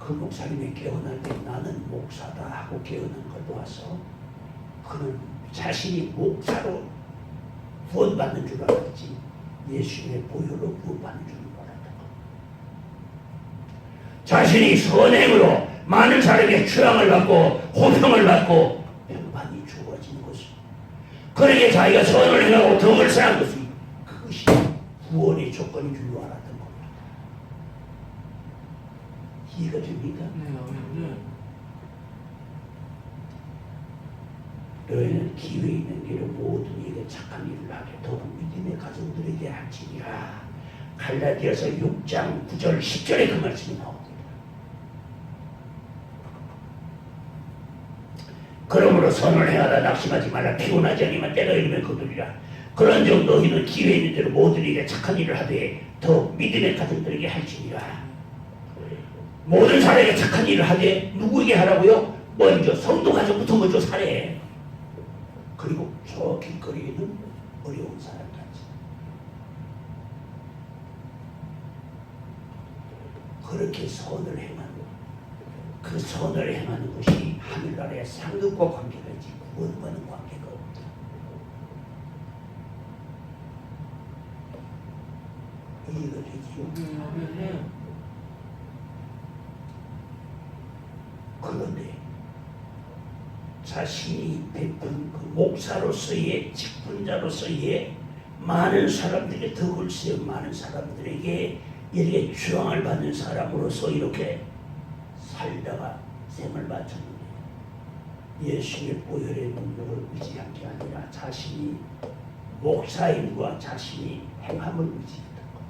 그 목사님이 깨어날 때 나는 목사다 하고 깨어난 걸 보아서 그는 자신이 목사로 구원받는 줄 알았지 예수님의 보혈로 구원받는 줄 몰랐다. 자신이 선행으로 많은 사람의 추앙을 받고 호평을 받고 평판이 주어지는 것입니다. 그러기에 자기가 선을 행하고 덕을 쌓은 것은 그것이 구원의 조건인 줄로 알았던 겁니다. 이해가 됩니까? 네, 아멘. 너희는 기회 있는 길로 모든 이에게 착한 일을 하게 더욱 믿음의 가정들에게 할지니라. 갈라디아서 6장 9절 10절에 그 말씀이 나옵니다. 그러므로 선을 행하다 낙심하지 말라. 피곤하지 아니면 때가 이르면 거두리라. 그런즉 너희는 기회 있는 대로 모든 일에 착한 일을 하되 더욱 믿음의 가정들에게 할지니라. 모든 사람에게 착한 일을 하되 누구에게 하라고요? 먼저 성도 가정부터 먼저 사래. 그리고 저 길거리에 있는 어려운 사람까지. 그렇게 선을 행하고 그 선을 행하는 것이 하늘나라의 상급과 관계가 있지 구원과는 관계가 없다. 이해가 되지요? 아멘. 그런데 자신이 베푼 그 목사로서의 직분자로서의 많은 사람들에게 덕을 세운 많은 사람들에게 이렇게 주앙을 받는 사람으로서 이렇게 살다가 생을 마쳤는데 예수의 보혈의 능력을 의지한 게 아니라 자신이 목사임과 자신이 행함을 의지했던 것.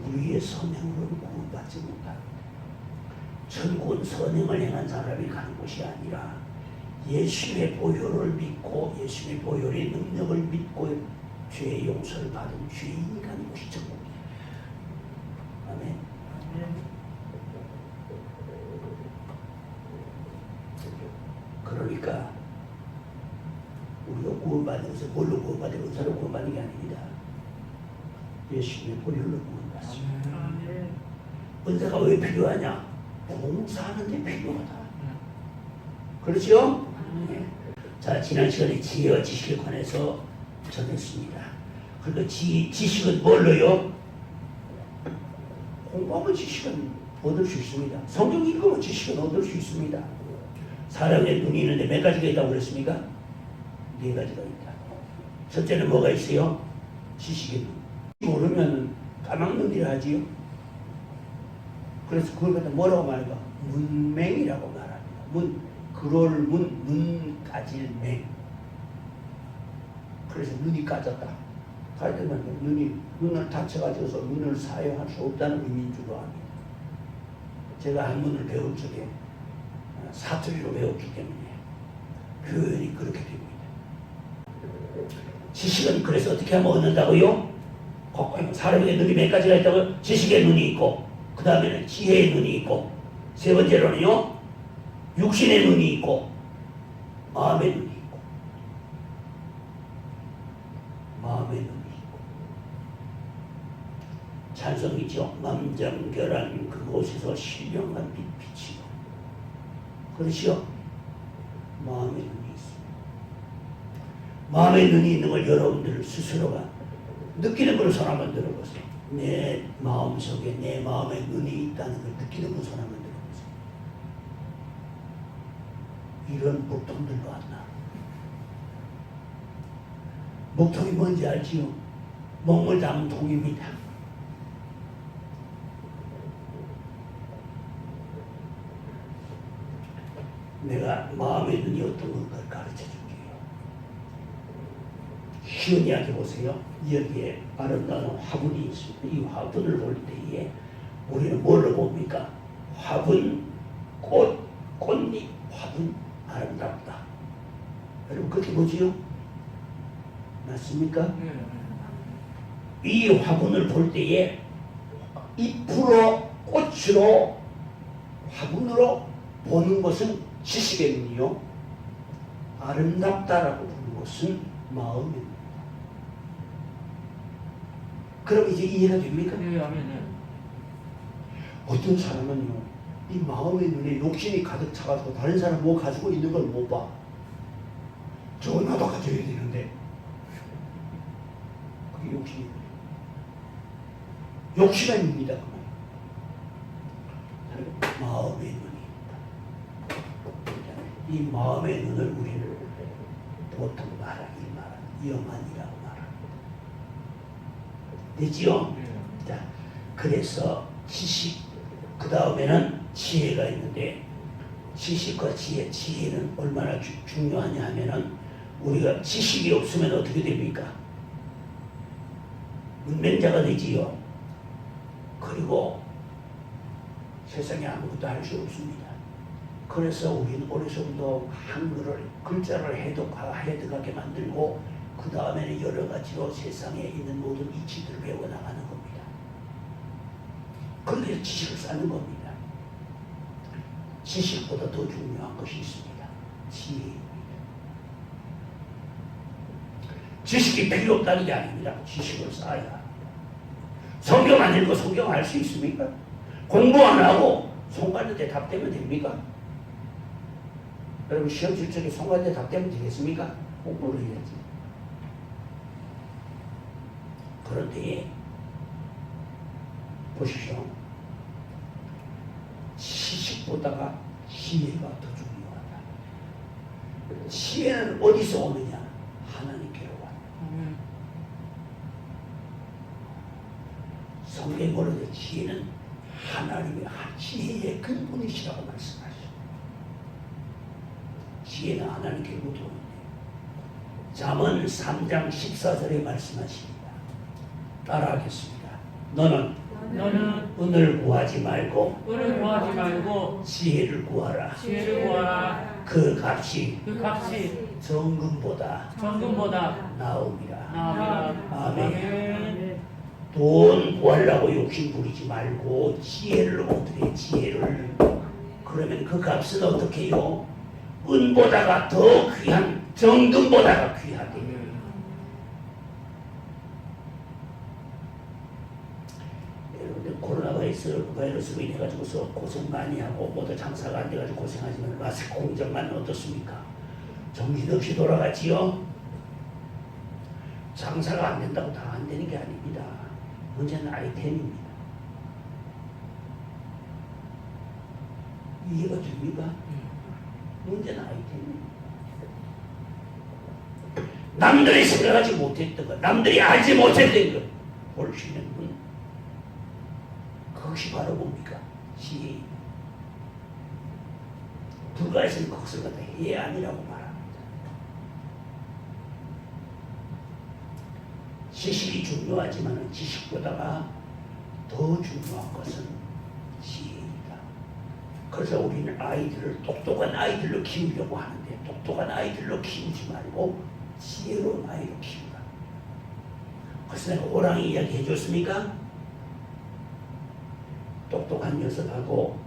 우리의 선행으로는 구원받지 못합니다. 천국은 선행을 행한 사람이 가는 곳이 아니라 예수의 보혈을 믿고 예수의 보혈의 능력을 믿고 죄의 용서를 받은 죄인이 가는 곳이 천국이에요. 아멘. 그러니까 우리가 구원받는 것은 뭘로 구원받는 은사로 구원받는 게 아닙니다. 예수의 보혈로 구원받습니다. 은사가 왜 필요하냐? 봉사하는 데 필요하다. 그렇죠? 네. 자, 지난 시간에 지혜와 지식에 관해서 전했습니다. 그러니까 지식은 뭘로요? 공부하면 지식은 얻을 수 있습니다. 성경 읽으면 지식은 얻을 수 있습니다. 사람의 눈이 있는데 몇 가지가 있다고 그랬습니까? 4가지가 있다. 첫째는 뭐가 있어요? 지식의 눈. 모르면 까막눈이라 하지요. 그래서 그걸 갖다 뭐라고 말할까? 문맹이라고 말합니다. 그럴 눈 까질 맹. 그래서 눈이 까졌다. 가르치면 눈을 다쳐가지고서 눈을 사용할 수 없다는 의미인 줄로 압니다. 제가 한문을 배울 적에 사투리로 배웠기 때문에 표현이 그렇게 됩니다. 지식은 그래서 어떻게 하면 얻는다고요? 사람에게 눈이 몇 가지가 있다고요? 지식의 눈이 있고 그 다음에는 지혜의 눈이 있고 세 번째로는요 육신의 눈이 있고 마음의 눈이 있고 마음의 눈이 있고 찬송이죠. 만정결한 그곳에서 신령한 빛 비치고 그렇지요? 마음의 눈이 있습니다. 마음의 눈이 있는 걸 여러분들 스스로가 느끼는 걸 손 한번 들어보세요. 내 마음속에 내 마음에 눈이 있다는 걸 느끼는 걸 손 한번 들어보세요. 이런 목통들도 안 나. 목통이 뭔지 알지요? 먹물 담은 통입니다. 내가 마음의 눈이 어떤 걸까를 가르쳐 줄게요. 쉬운 이야기 보세요. 여기에 아름다운 화분이 있습니다. 이 화분을 볼 때에 우리는 뭘로 봅니까? 화분, 꽃잎, 화분 아름답다. 여러분 그렇게 보지요? 맞습니까? 이 화분을 볼 때에 잎으로 꽃으로 화분으로 보는 것은 지식의 눈이요. 아름답다라고 보는 것은 마음의 눈. 그럼 이제 이해가 됩니까? 네, 아멘. 어떤 사람은요, 이 마음의 눈에 욕심이 가득 차가지고 다른 사람 뭐 가지고 있는 걸 못 봐. 저거 나도 가져야 되는데. 그게 욕심이. 욕심입니다. 마음의 눈입니다. 이 마음의 눈을 우리는 보통 말하기 영안이라고 말합니다. 되지요? 자, 그래서 지식, 그 다음에는 지혜가 있는데, 지식과 지혜는 얼마나 중요하냐 하면은, 우리가 지식이 없으면 어떻게 됩니까? 문맹자가 되지요. 그리고 세상에 아무것도 할 수 없습니다. 그래서 우리는 어려서부터 한글을, 글자를 해독하게 만들고, 그 다음에는 여러 가지로 세상에 있는 모든 이치들을 배워나가는 겁니다. 그렇게 지식을 쌓는 겁니다. 지식보다 더 중요한 것이 있습니다. 지혜입니다. 지식이 필요 없다는 게 아닙니다. 지식을 쌓아야 합니다. 성경 안 읽고 성경 알 수 있습니까? 공부 안 하고 송가는데 답되면 됩니까? 여러분 시험 칠 적에 송가는데 답되면 되겠습니까? 공부를 해야지. 그런데 보십시오. 지식보다가 지혜가 더 중요하다. 지혜는 어디서 오느냐? 하나님께로 와요. 성경으로도 지혜는 하나님의 지혜의 근본이시라고 말씀하시죠. 지혜는 하나님께로부터 오는데, 잠언 3장 14절에 말씀하십니다. 따라하겠습니다. 너는 은을 구하지 말고 지혜를 구하라. 그 값이 정금보다 나옵니다. 아멘. 돈 구하려고 욕심 부리지 말고 지혜를 얻으래. 지혜를. 그러면 그 값은 어떻게 해요? 은보다가 더 귀한, 정금보다가 귀하대. 여러분들 코로나 바이러스로 인해 가지고서 고생 많이 하고 모두 장사가 안 돼가지고 고생하지만 마스크 공정만 어떻습니까? 정신없이 돌아가지요. 장사가 안 된다고 다 안 되는 게 아닙니다. 문제는 아이템입니다. 이해가 됩니까? 문제는 아이템입니다. 남들이 생각하지 못했던 것, 남들이 알지 못했던 것, 볼 수 있는 분, 그것이 바로 뭡니까? 지혜입니다. 불가에서는 그것을 갖다 해야 아니라고 말합니다. 지식이 중요하지만 지식보다가 더 중요한 것은 지혜입니다. 그래서 우리는 아이들을 똑똑한 아이들로 키우려고 하는데, 똑똑한 아이들로 키우지 말고 지혜로운 아이로 키우라. 그래서 내가 호랑이 이야기 해줬습니까? 똑똑한 녀석하고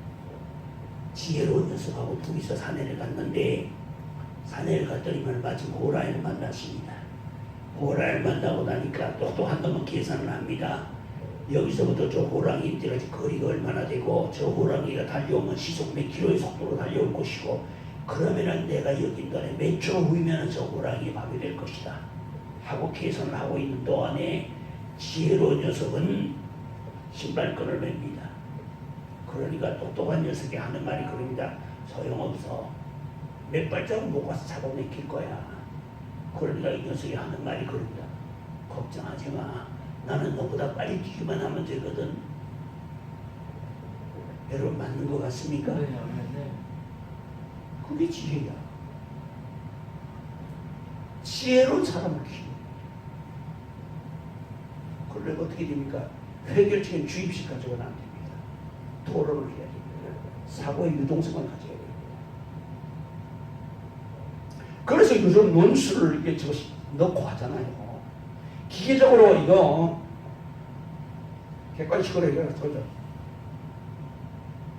지혜로운 녀석하고 둘이서 산에를 갔는데, 산에를 갔더니만 마침 호랑이를 만났습니다. 호랑이를 만나고 나니까 똑똑한 놈은 계산을 합니다. 여기서부터 저 호랑이 때까지 거리가 얼마나 되고, 저 호랑이가 달려오면 시속 몇 킬로의 속도로 달려올 것이고, 그러면은 내가 여긴 don에 몇 초 후이면 저 호랑이의 밥이 될 것이다 하고 계산을 하고 있는 동안에 지혜로운 녀석은 신발끈을 맵니다. 그러니까 똑똑한 녀석이 하는 말이 그럽니다. 소용없어. 몇 발자국 못 가서 잡아내킬 거야. 그러니까 이 녀석이 하는 말이 그럽니다. 걱정하지 마. 나는 너보다 빨리 뛰기만 하면 되거든. 여러분 맞는 것 같습니까? 그게 지혜야. 지혜로운 사람을 키워. 그러면 어떻게 됩니까? 해결책은 주입식 가져가면 안 됩니다. 토론을 해야 됩니다. 사고의 유동성을 가져야 됩니다. 그래서 요즘 논술을 이게 넣고 하잖아요. 기계적으로 이거 객관식으로 해결해서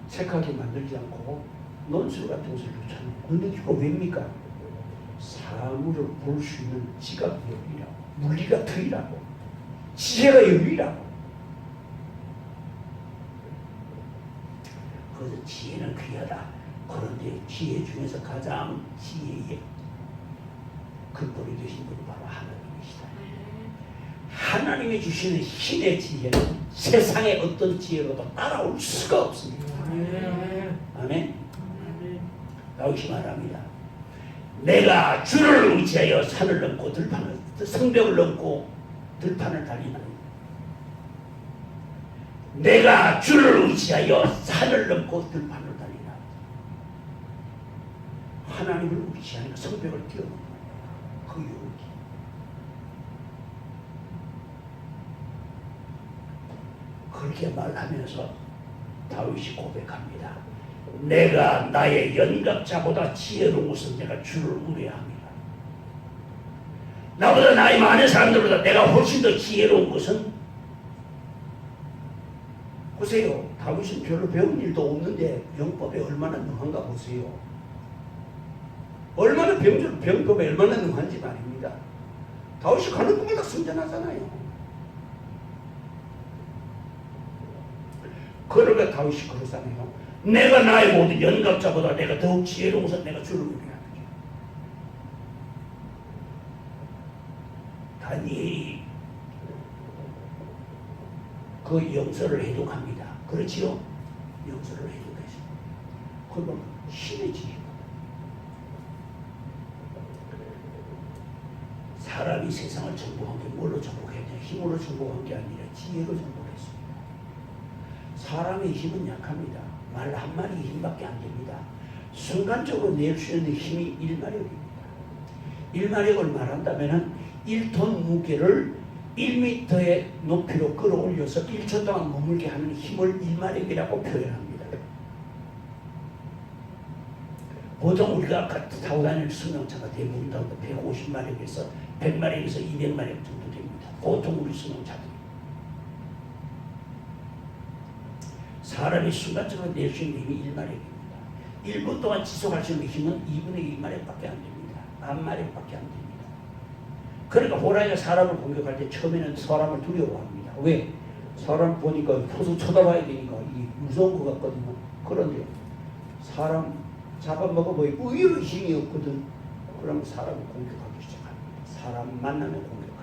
체크하게 만들지 않고 논술 같은 것을 넣잖아요. 근데 이거 왜입니까? 사물을 볼 수 있는 지각 여비라고, 물리가 틀이라고, 지혜가 여비라고. 그래서 지혜는 귀하다. 그런데 지혜 중에서 가장 지혜의 근본이 되신 분이 바로 하나님이시다. 하나님이 주시는 신의 지혜는 세상의 어떤 지혜로도 따라올 수가 없습니다. 아멘. 다윗이 말합니다. 내가 주를 의지하여 산을 넘고 들판을 성벽을 넘고 들판을 달리나니 내가 주를 의지하여 산을 넘고 들판을 달리나. 하나님을 의지하니까 성벽을 뛰어넘는 거예요. 그 용기. 그렇게 말하면서 다윗이 고백합니다. 내가 나의 연갑자보다 지혜로운 것은 내가 주를 우려합니다. 나보다 나이 많은 사람들보다 내가 훨씬 더 지혜로운 것은, 보세요. 다윗은 별로 배운 일도 없는데 병법에 얼마나 능한가 보세요. 얼마나 병법에 얼마나 능한지 말입니다. 다윗이 가는 곳마다 승전하잖아요. 그러니까 다윗이 그러잖아요. 내가 나의 모든 연갑자보다 내가 더욱 지혜로운 것은 내가 주를 우려하는 거죠. 다니엘이 그 영서를 해독합니다. 그렇지요? 영서를 해독했습니다. 그건 신의 지혜입니다. 사람이 세상을 정복한 게 뭘로 정복했냐? 힘으로 정복한 게 아니라 지혜로 정복했습니다. 사람의 힘은 약합니다. 말 한마디 힘밖에 안 됩니다. 순간적으로 낼 수 있는 힘이 1마력입니다. 1마력을 말한다면 1톤 무게를 1m의 높이로 끌어올려서 1초 동안 머물게 하는 힘을 1마력이라고 표현합니다. 보통 우리가 타고 다니는 승용차가 대부분 다 150마력에서 100마력에서 200마력 정도 됩니다. 보통 우리 승용차들이. 사람이 순간적으로 낼 수 있는 힘이 1마력입니다. 1분 동안 지속할 수 있는 힘은 2분의 1마력밖에 안 됩니다. 반마력밖에 안 됩니다. 그러니까 호랑이가 사람을 공격할 때 처음에는 사람을 두려워합니다. 왜? 사람 보니까 계속 쳐다봐야 되니까 이게 무서운 것 같거든요. 그런데 사람 잡아먹어보니 의외로 힘이 없거든. 그러면 사람을 공격하기 시작합니다. 사람 만나면 공격합니다.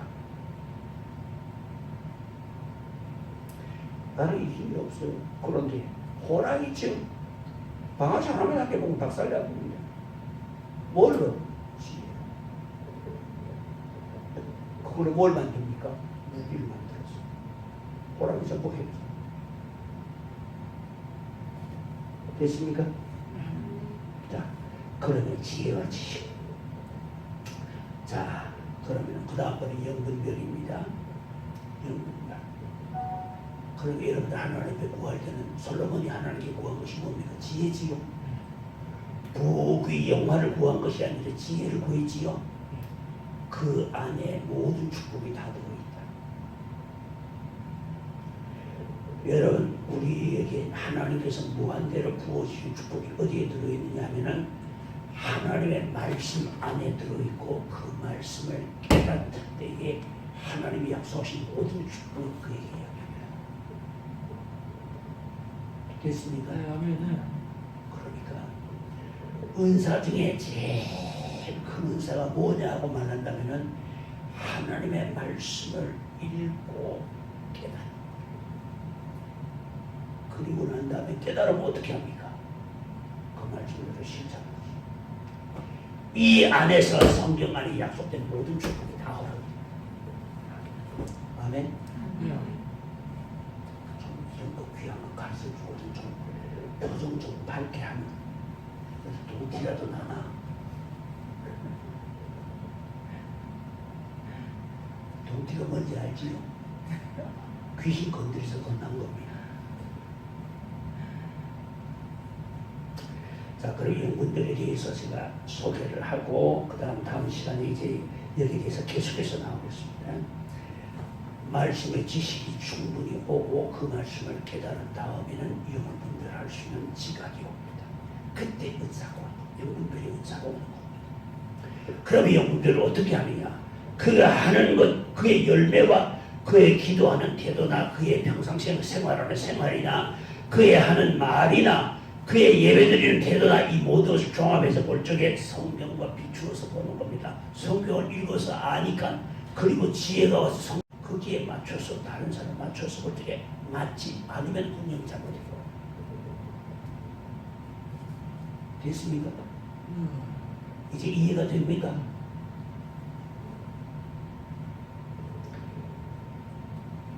나는 이 힘이 없어요. 그런데 호랑이 지금 방아쇠 하나만 함께 보면 박살나봅니다. 뭘로? 지혜로. 그걸로 뭘 만듭니까? 무기를 만들었어요. 호랑이 정복했죠. 됐습니까? 자, 그러면 지혜와 지식. 자, 그러면 그 다음번에 영분별입니다. 영분별. 그러면 여러분들 하나님께 구할 때는 솔로몬이 하나님께 구한 것이 뭡니까? 지혜지요. 부귀 영화를 구한 것이 아니라 지혜를 구했지요. 그 안에 모든 축복이 다 들어있다. 여러분, 우리에게 하나님께서 무한대로 부어주신 축복이 어디에 들어있느냐 하면은 하나님의 말씀 안에 들어있고 그 말씀을 깨닫을 때에 하나님이 약속하신 모든 축복을 그에게 이야기합니다. 됐습니까? 네, 아멘. 그러니까 은사 중에 제일 큰 은사가 뭐냐고 말한다면은 하나님의 말씀을 읽고 깨닫는. 그리고 난 다음에 깨달으면 어떻게 합니까? 그 말씀을 실천하지. 이 안에서 성경 안에 약속된 모든 축복이 다 허락합니다. 아멘. 이런 거 귀한 거 가르쳐주거든. 좀 표정 좀 밝게 하면 동티라도 나나. 동티가 뭔지 알지요? 귀신 건드려서 건난 겁니다. 자, 그럼 영분별에 대해서 제가 소개를 하고 그 다음 시간에 이제 여기에 대해서 계속해서 나오겠습니다. 말씀의 지식이 충분히 오고 그 말씀을 깨달은 다음에는 영을 분별할 수 있는 지각이 옵니다. 그때 은사가 영분별이 은사가 오는 겁니다. 그럼 영분별을 어떻게 하느냐? 그가 하는 것, 그의 열매와 그의 기도하는 태도나 그의 평상시에 생활하는 생활이나 그의 하는 말이나 그의 예배드리는 태도나 이 모든 것을 종합해서 볼 적에 성경과 비추어서 보는 겁니다. 성경을 읽어서 아니까, 그리고 지혜가 와서 그 거기에 맞춰서 다른 사람 맞춰서 어떻게 맞지 않으면 운영 잘못이고 됐습니까? 이제 이해가 됩니까?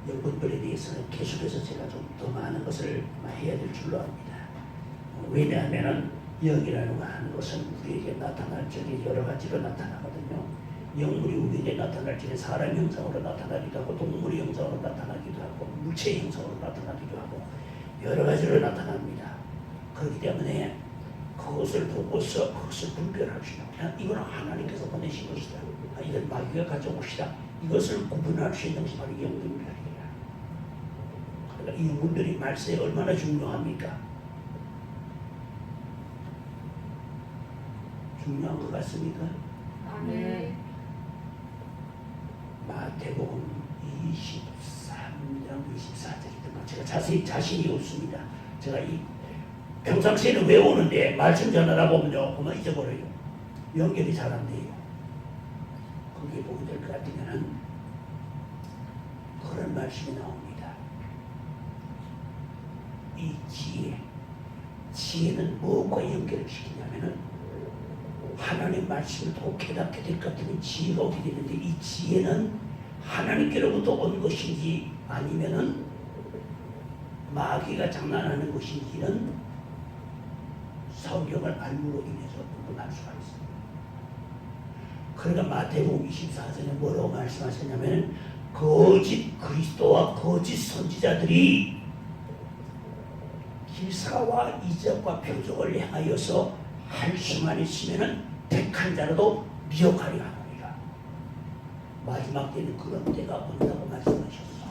여러분들에 대해서는 계속해서 제가 좀 더 많은 것을 해야 될 줄로 압니다. 왜냐하면 영이라는 것은 우리에게 나타날 적이 여러 가지로 나타나거든요. 영물이 우리에게 나타날 적에 사람 형상으로 나타나기도 하고 동물의 형상으로 나타나기도 하고 물체의 형상으로 나타나기도 하고 여러 가지로 나타납니다. 그렇기 때문에 그것을 보고서 그것을 분별합시다. 이거는 하나님께서 보내신 것이다. 이건 마귀가 가져온 것이다. 이것을 구분할 수 있는 것이 바로 영분별이에요. 그러니까 이 영분별이 말세에 얼마나 중요합니까? 중요한 것 같습니까? 아멘. 마태복음 23장 24절이든 제가 자신이 없습니다. 제가 이 평상시에는 외우는데 말씀 전하다 보면요 그만 잊어버려요. 연결이 잘 안 돼요. 거기에 보게 될 것 같으면 그런 말씀이 나옵니다. 이 지혜는 무엇과 연결을 시키냐면은 하나님 말씀을 더 깨닫게 될 것 같으면 지혜가 오게 되는데 이 지혜는 하나님께로부터 온 것인지 아니면은 마귀가 장난하는 것인지는 성경을 알므로 인해서 구분할 수가 있습니다. 그러니까 마태복음 24절에 뭐라고 말씀하셨냐면 거짓 그리스도와 거짓 선지자들이 기사와 이적과 표적을 행하여서 할 수만 있으면 택한 자라도 미혹하려 하느니라. 마지막 때는 그런 때가 온다고 말씀하셨어.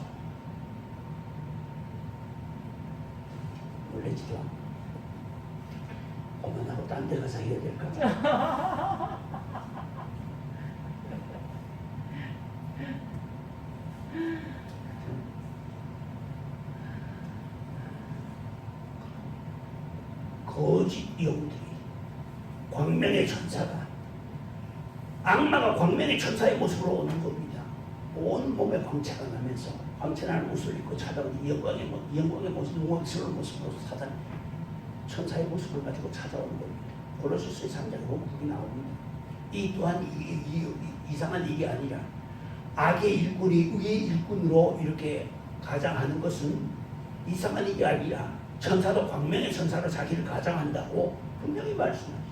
놀라지도 않고 그만하고 딴 데 가서 해야 될까 봐. 거짓 영들이 광명의 천사가 악마가 광명의 천사의 모습으로 오는 겁니다. 온 몸에 광채가 나면서 광채나는 옷을 입고 찾아오는 영광의 모습, 영광스러운 모습으로 사단 천사의 모습을 가지고 찾아오는 겁니다. 고로스의 3장에 보면 그게 나옵니다. 이 또한 이상한 일이 아니라 악의 일꾼이 의의 일꾼으로 이렇게 가장하는 것은 이상한 일이 아니라 천사도 광명의 천사로 자기를 가장한다고 분명히 말씀하죠.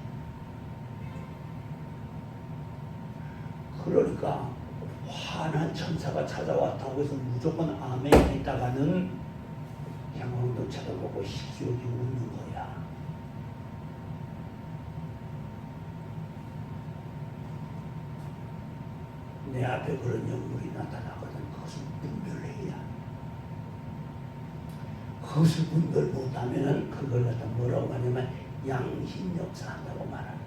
그러니까 화난 천사가 찾아왔다고 해서 무조건 아멘 했다가는 향왕도 쳐다보고 시기하게 웃는 거야. 내 앞에 그런 영물이 나타나거든. 그것을 분별해야. 그것을 분별 못하면 그걸 갖다 뭐라고 하냐면 양심역사한다고 말합니다.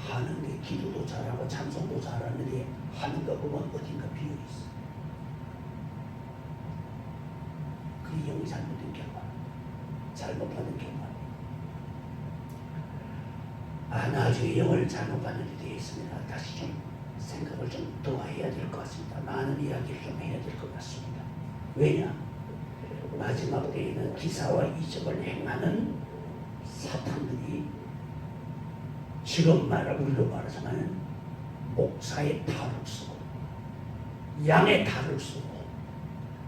하는 게 기도도 잘하고 찬송도 잘하는데 하는 거 보면 어딘가 비어있어. 그게 영이 잘못된 결과, 잘못받은 결과. 나중에 영을 잘못받는 데 되어 있습니다. 다시 좀 생각을 좀 더 해야 될 것 같습니다. 많은 이야기를 좀 해야 될 것 같습니다. 왜냐? 마지막 때에는 기사와 이적을 행하는 사탄들이 지금 우리로 말하자면 목사의 탈을 쓰고 양의 탈을 쓰고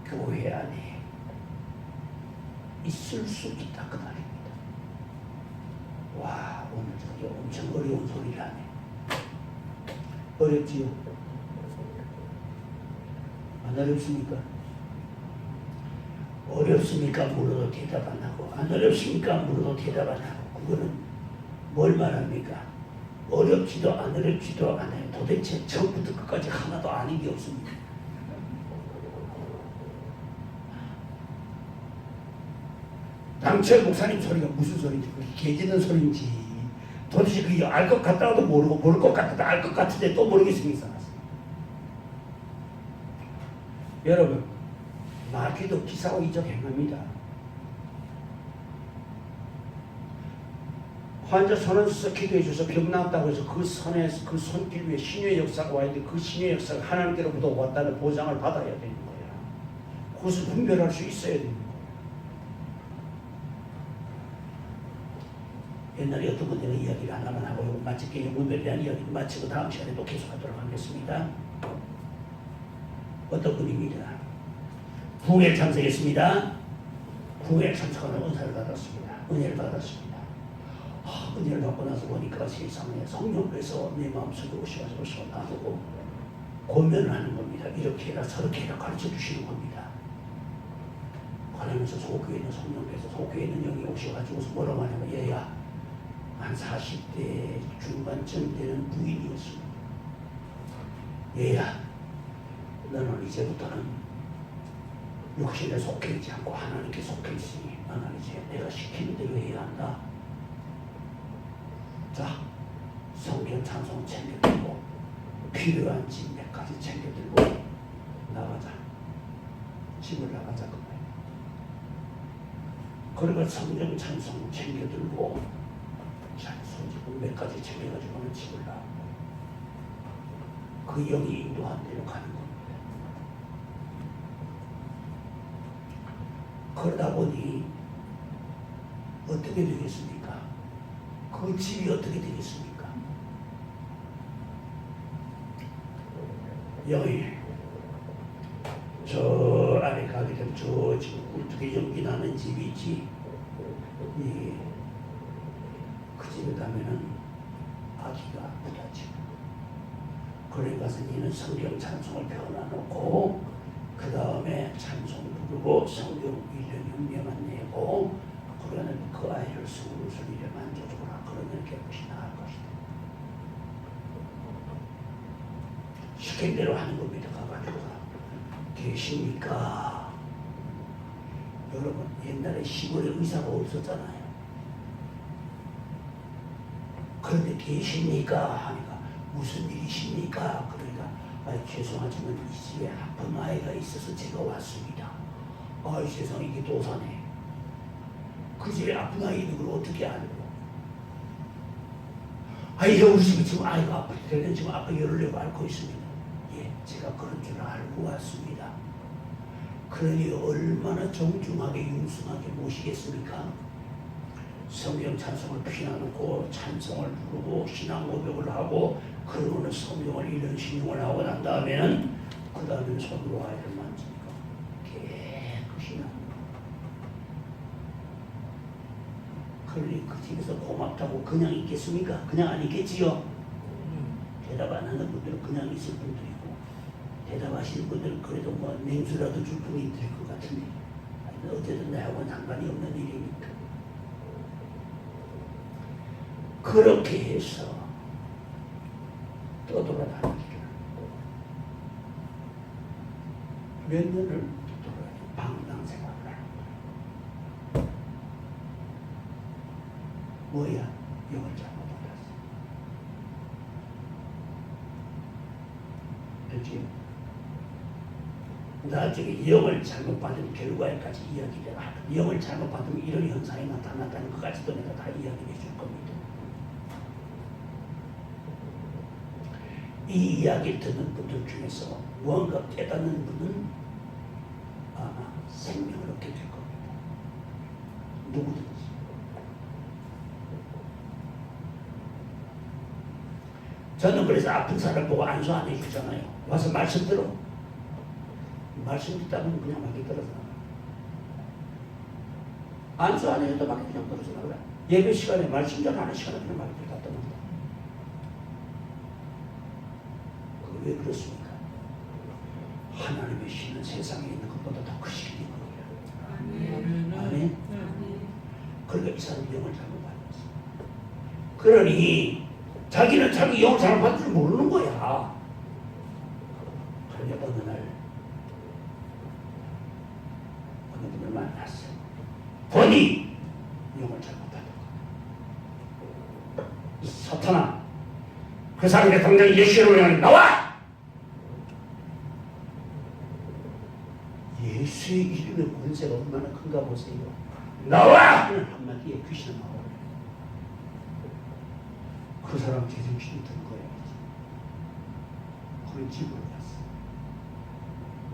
교회 안에 있을 수 있다 그 말입니다. 와, 오늘 저게 엄청 어려운 소리를 하네. 어렵지요? 안 어렵습니까? 어렵습니까? 물어도 대답 안 하고 안 어렵습니까? 물어도 대답 안 하고 그거는 뭘 말합니까? 어렵지도 안 어렵지도 않아요. 도대체 처음부터 끝까지 하나도 아닌 게 없습니다. 당철 목사님 소리가 무슨 소리인지 그게 개짖는 소리인지 도대체 그게 알 것 같다가도 모르고 모를 것 같다도 알 것 같은데 또 모르겠으니까 여러분 마귀도 기사와 이적 행합니다. 환자 손을 쓱 기도해 줘서 병 나았다고 해서 그 손에 그 손길 위에 신의 역사가 와야 돼. 그 신의 역사가 하나님께로부터 왔다는 보장을 받아야 되는 거야. 그것을 분별할 수 있어야 되는 거야. 옛날에 어떤 분들은 이야기를 하나만 하고 마치게 영문별에 대한 이야기를 마치고 다음 시간에 또 계속하도록 하겠습니다. 어떤 분입니다. 부흥에 참석했습니다. 부흥에 참석하는 은사를 받았습니다. 은혜를 받았습니다. 은혜를 받고 나서 보니까 세상에 성령께서 내 마음속에 오셔가지고 나누고 고면을 하는 겁니다. 이렇게 해라 저렇게 해라 가르쳐 주시는 겁니다. 그러면서 소교에 있는 성령께서 소교에 있는 영이 오셔가지고 뭐라고 하냐면 얘야 한 40대 중반쯤 되는 부인이었습니다. 얘야 너는 이제부터는 육신에 속해 있지 않고 하나님께 속해 있으니 너는 이제 내가 시키는 대로 해야 한다. 자, 성경 찬송 챙겨들고 필요한 짐 몇 가지 챙겨들고 나가자. 집을 나가자 그 말이야. 그러니까 성경 찬송 챙겨들고 소지품 몇 가지 챙겨가지고는 집을 나가고 그 영이 인도한 대로 가는 겁니다. 그러다 보니 어떻게 되겠습니까? 그 집이 어떻게 되겠습니까? 영이 저 안에 가게 되면 저 지금 꿀뚝에 연기 나는 집이 있지. 그 집에 가면은 아기가 아프다 지금. 그래 가서 니는 성경 찬송을 배워놔놓고 그 다음에 찬송 부르고 성경 1년만 내고 그러면 그 아이를 수술이를 만져주거나 그러면 깨끗이 나을 것이다. 시킨 대로 하는 겁니다. 가가지고 계십니까? 여러분 옛날에 시골에 의사가 없었잖아요. 그런데 계십니까? 하니까 무슨 일이십니까? 그러니까 죄송하지만 이 집에 아픈 아이가 있어서 제가 왔습니다. 아이 세상 이게 도사네. 그 집에 아픈 아이 있는 걸 어떻게 알고? 우리 집에 지금 아이가 아플 때는 지금 아빠 열으려고 앓고 있습니다. 예, 제가 그런 줄 알고 왔습니다. 그러니 얼마나 정중하게 융숭하게 모시겠습니까? 성경 찬송을 피워놓고 찬송을 부르고 신앙 고백을 하고 그러고는 성경을 이런 신용을 하고 난 다음에는 그 다음에는 손으로 아이를 만지니까 깨끗이 납니다. 그러니 그 집에서 고맙다고 그냥 있겠습니까? 그냥 안 있겠지요? 대답 안 하는 분들은 그냥 있을 분들이고 대답하시는 분들은 그래도 뭐 냉수라도 줄 분이 될 것 같은데 어쨌든 나하고는 상관이 없는 일이니까 그렇게 해서 떠돌아다니기를 몇 년을 떠돌아다니고 방랑생활을 하는 거야. 뭐야? 영을 잘못 받았어. 알지? 나중에 영을 잘못 받은 결과에까지 이야기를 하고 영을 잘못 받으면 이런 현상이 나타났다는 것까지도 내가 다 이야기해 줄 겁니다. 이 이야기를 듣는 분들 중에서 무언가 깨닫는 분은 아마 생명을 얻게 될 겁니다. 누구든지. 저는 그래서 아픈 사람 보고 안수 안 해주잖아요. 와서 말씀 들어. 말씀 듣다면 그냥 막 떨어져 나가. 안수 안 해도 막 그냥 떨어져 나가. 예배 시간에 말씀 전하는 시간에 그냥 막 들다 떠난다. 왜 그렇습니까? 하나님의 신은 세상에 있는 것보다 더 크시기 때문이에요. 아멘. 그러니까 이 사람 영을 잘못 받았어. 그러니 자기는 자기 영을 잘못 받을 줄 모르는 거야. 그러니 어느 날 어느 분을 만났어. 보니 영을 잘못 받은 거야. 사탄아, 그 사람의 당장 예수를 향해 나와! 예수의 이름의 권세가 얼마나 큰가 보세요. 나와! 한마디에 귀신은 나와요. 그 사람 제정신이 든 거예요. 그런 집으로 갔어.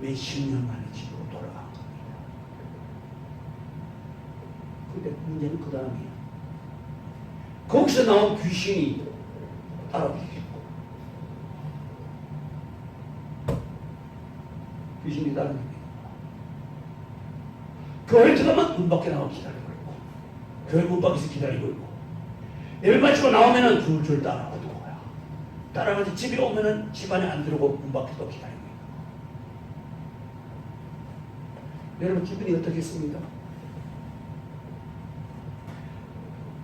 몇십 년 만에 집으로 돌아간 겁니다. 근데 문제는 그 다음이야. 거기서 나온 귀신이 따라다니고, 귀신이 따라다니고, 교회 들어가면 문 밖에 나와 기다리고 있고, 교회 문 밖에서 기다리고 있고, 예배 마치고 나오면은 줄줄 따라오는 거야. 따라가서 집에 오면은 집 안에 안 들어오고 문 밖에도 기다리고 있고. 여러분 기분이 어떻겠습니까?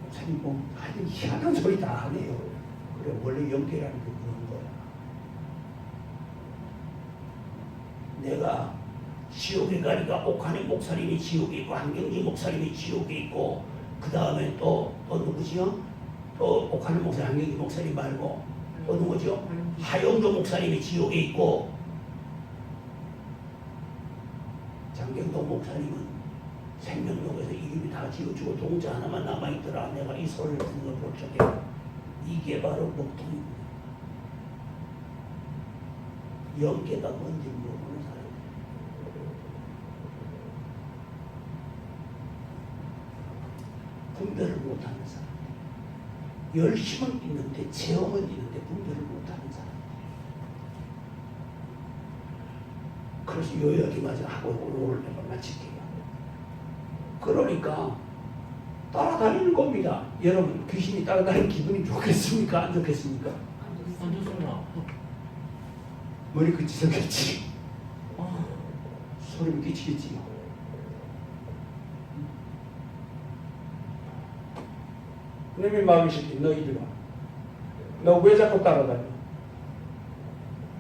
목사님 뭐 하여튼 희한한 소리 다 하네요. 그래 원래 영계라는 게 그런 거야. 내가 지옥에 가니까 옥하는 목사님이 지옥에 있고 한경지 목사님이 지옥에 있고 그 다음에 또 누구지요? 또 옥하는 목사님 한경지 목사님 말고 또 누구죠? 하영조 목사님이 지옥에 있고 장경동 목사님은 생명록에서 이름이 다 지워지고 동자 하나만 남아있더라. 내가 이 소리를 듣는 걸 볼 적에 이게 바로 목통입니다. 영계가 뭔지 모르는 사람. 분별을 못하는 사람. 열심은 있는데 체험은 있는데 분별을 못하는 사람. 그래서 요약이 맞아 하고 오늘 내가 마칠게요. 그러니까 따라다니는 겁니다. 여러분 귀신이 따라다니는 기분이 좋겠습니까? 안 좋겠습니까? 안 좋습니다. 머리 끄치겠지. 소름 끼치겠지. 그놈의 마음이 시키 너희들아, 너 왜 자꾸 따라다녀?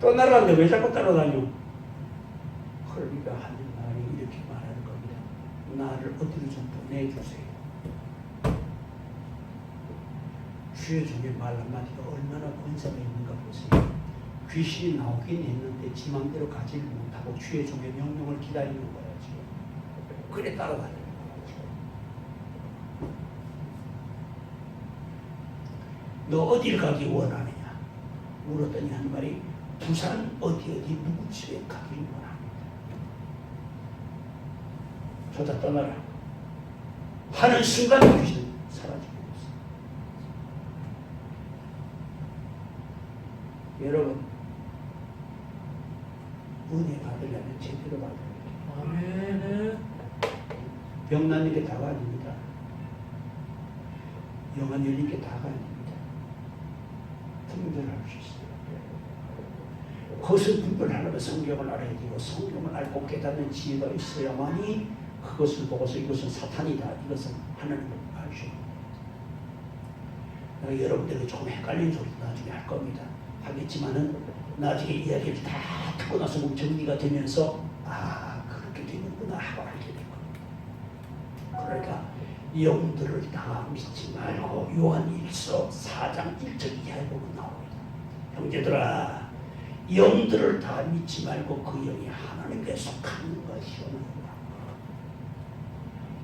떠나라는데 왜 자꾸 따라다녀? 그러니까 하나님이 이렇게 말하는 겁니다. 나를 어디로 좀 보내주세요. 주의 종의 말 한마디가 얼마나 권세가 있는가 보세요. 귀신이 나오긴 했는데 지 맘대로 가지를 못하고 주의 종의 명령을 기다리는 거야 지금. 그래 따라다니는 거야. 너 어디를 가기 원하느냐 물었더니 한 말이 부산 어디 누구 집에 가기를 원합니다. 저다 떠나라 하는 순간 귀신은 사라지고 있어요. 여러분 은혜 받으려면 제대로 받아야 돼요. 아멘. 병나는 게 다가 아닙니다. 영안 열린 게 다가 아닙니다. 분별할 수 있어요. 그것을 분별하려면 성경을 알아야 되고 성경을 알고 깨닫는 지혜가 있어야만이 그것을 보고서 이것은 사탄이다. 이것은 하나님을 알 수 있습니다. 내가 여러분들에게 조금 헷갈리는 소리도 나중에 할 겁니다. 하겠지만은 나중에 이야기를 다 듣고 나서 보면 정리가 되면서 그렇게 되는구나 하고 알게 될 겁니다. 그러니까 영들을 다 믿지 말고 요한일서 4장 1절 이하에 보면 나옵니다. 형제들아 영들을 다 믿지 말고 그 영이 하나님께 속하는 것이오는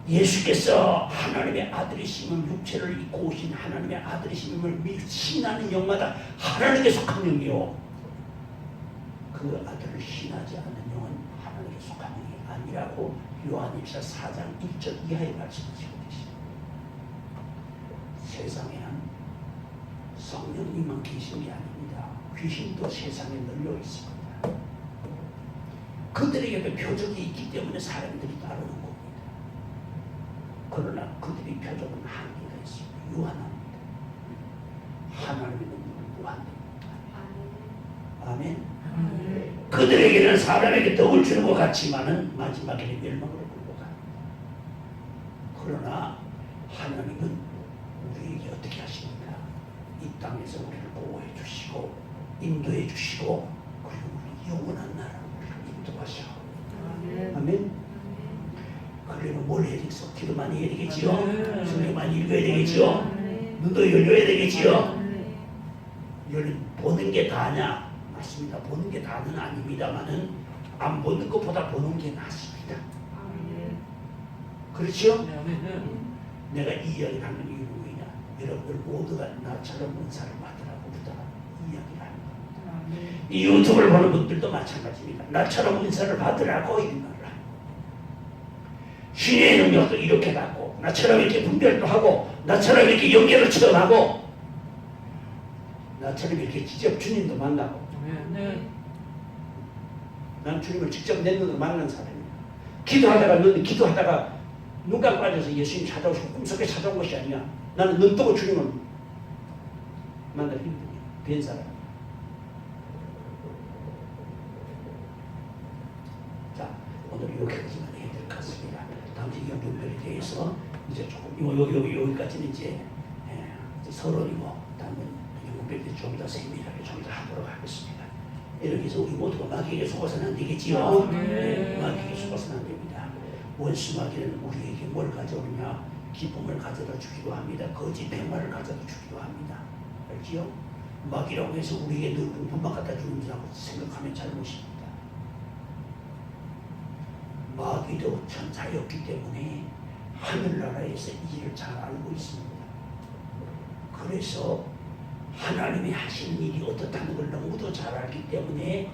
예수께서 하나님의 아들이심을 육체를 입고 오신 하나님의 아들이심을 신하는 영마다 하나님께 속한 영이요 그 아들을 신하지 않는 영은 하나님께 속한 영이 아니라고 요한일서 4장 1절 이하에 말씀하시고 계십니다. 세상에는 성령님만 계신 게 아닙니다. 귀신도 세상에 널려 있습니다. 그들에게도 표적이 있기 때문에 사람들이 따르는 겁니다. 그러나 그들의 표적은 한계가 있습니다. 유한합니다. 하나님의 눈물은 무한됩니다. 아멘. 그들에게는 사람에게 덕을 주는 것 같지만은 마지막에는 멸망으로 끌고 갑니다. 그러나 하나님은 우리에게 어떻게 하십니까? 이 땅에서 우리를 보호해 주시고 인도해 주시고 그리고 우리 영원한 나라로 우리를 인도하셔. 아멘. 그러면 뭘 해야 되겠어? 기도 많이 해야 되겠지요? 성경 많이 읽어야 되겠지요? 눈도 열려야 되겠지요? 보는 게 다냐? 맞습니다. 보는 게 다는 아닙니다만은 안 보는 것보다 보는 게 낫습니다. 그렇죠? 내가 이 이야기를 하는 이유는 뭐냐? 여러분들 모두가 나처럼 은사를 받으라고 부탁 이야기를 합니다. 아멘. 이 유튜브를 보는 분들도 마찬가지입니다. 나처럼 은사를 받으라고 이 말을 합니다. 신의 능력도 이렇게 갖고 나처럼 이렇게 분별도 하고 나처럼 이렇게 연결을 체험하고 나처럼 이렇게 직접 주님도 만나고 네. 난 주님을 직접 내 눈으로 만난 사람입니다. 기도하다가 눈 감고 앉아서 예수님 찾아오시고 꿈속에 찾아온 것이 아니야. 나는 눈 뜨고 주님을 만나기 힘듭니다. 뵌 사람. 자, 오늘 이렇게까지만 해야 될 것 같습니다. 다음 주에 연분별에 대해서 이제 조금 여기까지는 이제 서론이고 다음은 연분별에 대해서 좀 더 세밀하게 좀 더 하도록 하겠습니다. 이렇게 해서 우리 모두가 마귀에게 속아서는 안 되겠지요. 마귀에게 속아서는 안 됩니다. 원수 마귀는 우리에게 뭘 가져오느냐? 기쁨을 가져다 주기도 합니다. 거짓 평화를 가져다 주기도 합니다. 알지요? 마귀라고 해서 우리에게 늘 분만 갖다 주는 줄알고 생각하면 잘못입니다. 마귀도 천사였기 때문에 하늘나라에서 이 일을 잘 알고 있습니다. 그래서 하나님이 하시는 일이 어떻다는 걸 너무도 잘 알기 때문에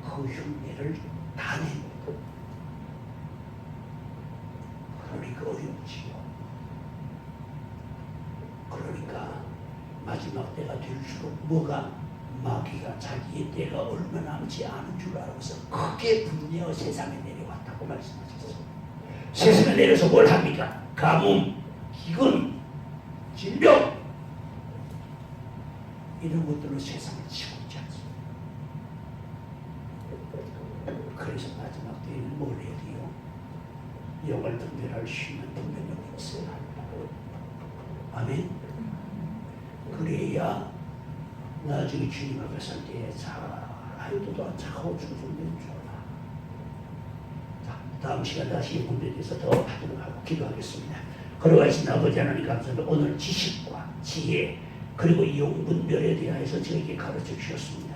그 흉내를 다 냅니다. 그러니까 어렵지요. 그러니까 마지막 때가 될수록 뭐가 마귀가 자기의 때가 얼마 남지 않은 줄 알아서 크게 분내어 세상에 내려왔다고 말씀하셨어요. 세상에 내려서 뭘 합니까? 가뭄, 기근, 질병 이런 것들로 세상을 치고 있지 않습니까? 그래서 마지막 때에는 뭘 해야 돼요? 영을 분별할 수 있는 분별력이 있어야 합니다. 아멘. 그래야 나중에 주님 앞에 설 때 잘 아이도도 안 차가워 충성되는 줄 알아. 자, 다음 시간 다시 분별에 대해서 더 하도록 하고 기도하겠습니다. 걸어가신 아버지 하나님 감사합니다. 오늘 지식과 지혜 그리고 영분별에 대하여서 저에게 가르쳐 주셨습니다.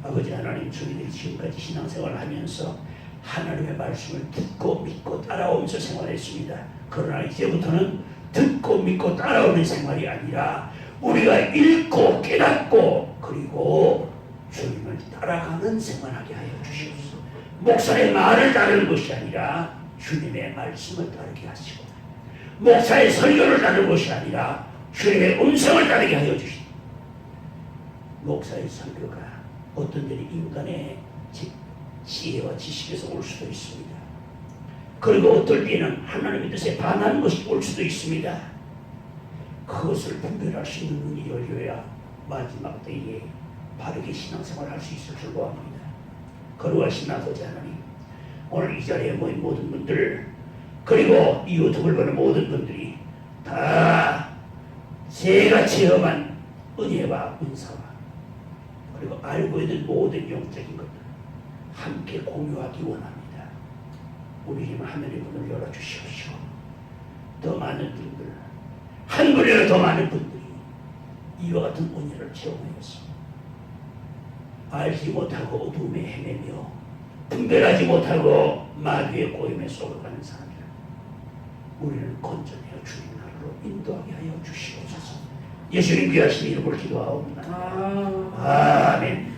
아버지 하나님, 저희들이 지금까지 신앙생활을 하면서 하나님의 말씀을 듣고 믿고 따라오면서 생활했습니다. 그러나 이제부터는 듣고 믿고 따라오는 생활이 아니라 우리가 읽고 깨닫고 그리고 주님을 따라가는 생활하게 하여 주시옵소서. 목사의 말을 따르는 것이 아니라 주님의 말씀을 따르게 하시고 목사의 설교를 따르는 것이 아니라 주님의 음성을 따르게 하여 주시옵소서. 목사의 설교가 어떤 때는 인간의 지혜와 지식에서 올 수도 있습니다. 그리고 어떨 때는 하나님의 뜻에 반하는 것이 올 수도 있습니다. 그것을 분별할 수 있는 눈이 열려야 마지막 때에 바르게 신앙생활을 할 수 있을 줄 구합니다. 거룩하신 아버지 하나님, 오늘 이 자리에 모인 모든 분들 그리고 이 유튜브를 보는 모든 분들이 다 제가 체험한 은혜와 은사와 그리고 알고 있는 모든 영적인 것들 함께 공유하기 원합니다. 우리 힘을 하늘의 문을 열어주시옵시고 더 많은 분들 한 분이라도 더 많은 분들이 이와 같은 은혜를 체험하여서 알지 못하고 어둠에 헤매며 분별하지 못하고 마귀의 꼬임에 쏘러가는 사람들 우리를 건져내어 주님 나라로 인도하게 하여 주시옵소서. 예수님 귀하신 이름을 기도하옵나이다. 아멘.